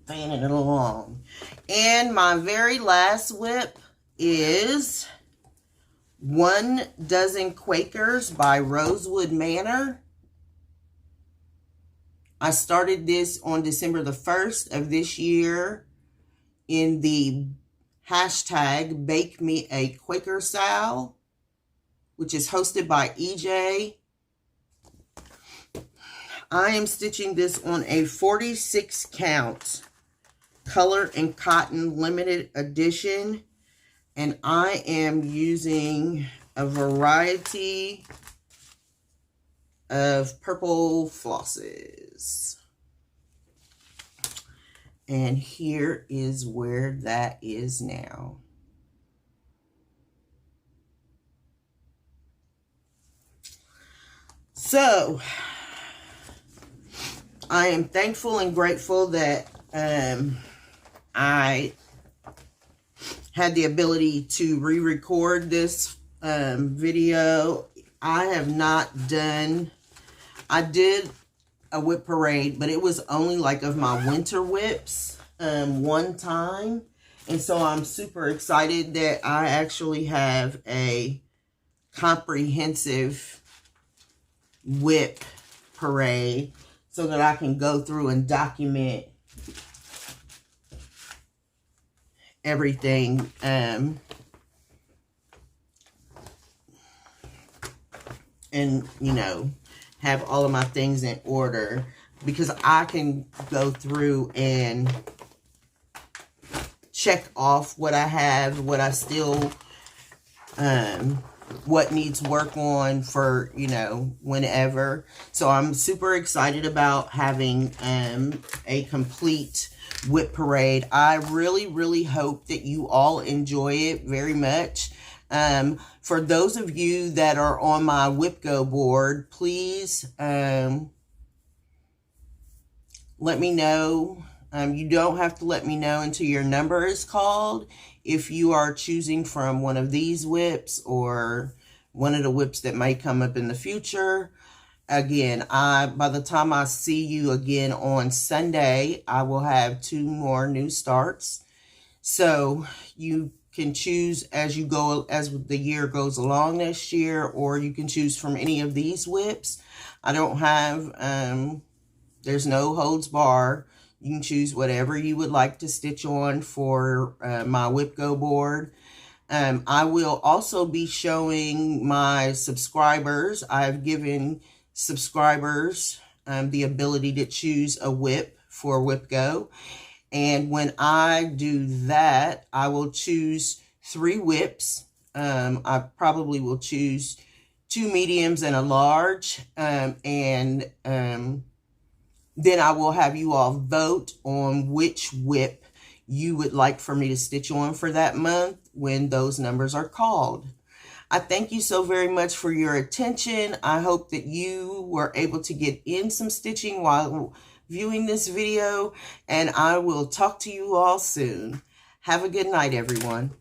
fanning it along. And my very last whip is 1 Dozen Quakers by Rosewood Manor. I started this on December the 1st of this year in the hashtag Bake Me a Quaker Sal, which is hosted by EJ. I am stitching this on a 46 count color and cotton limited edition, and I am using a variety of purple flosses. And here is where that is now. So I am thankful and grateful that I had the ability to re-record this video. I have not done, I did a whip parade, but it was only like of my winter whips one time. And so I'm super excited that I actually have a comprehensive whip parade so that I can go through and document everything and, you know, have all of my things in order, because I can go through and check off what I have, what I still, what needs work on for, you know, whenever. So I'm super excited about having a complete whip parade. I really, really hope that you all enjoy it very much. For those of you that are on my WhipGo board, please let me know. You don't have to let me know until your number is called if you are choosing from one of these whips or one of the whips that may come up in the future. Again, by the time I see you again on Sunday, I will have 2 more new starts. So you can choose as you go, as the year goes along this year, or you can choose from any of these whips. I don't have, there's no holds bar. You can choose whatever you would like to stitch on for my WhipGo board. I will also be showing my subscribers. I've given subscribers the ability to choose a whip for WhipGo. And when I do that, I will choose 3 whips. I probably will choose 2 mediums and a large. Then I will have you all vote on which whip you would like for me to stitch on for that month when those numbers are called. I thank you so very much for your attention. I hope that you were able to get in some stitching while viewing this video, and I will talk to you all soon. Have a good night, everyone.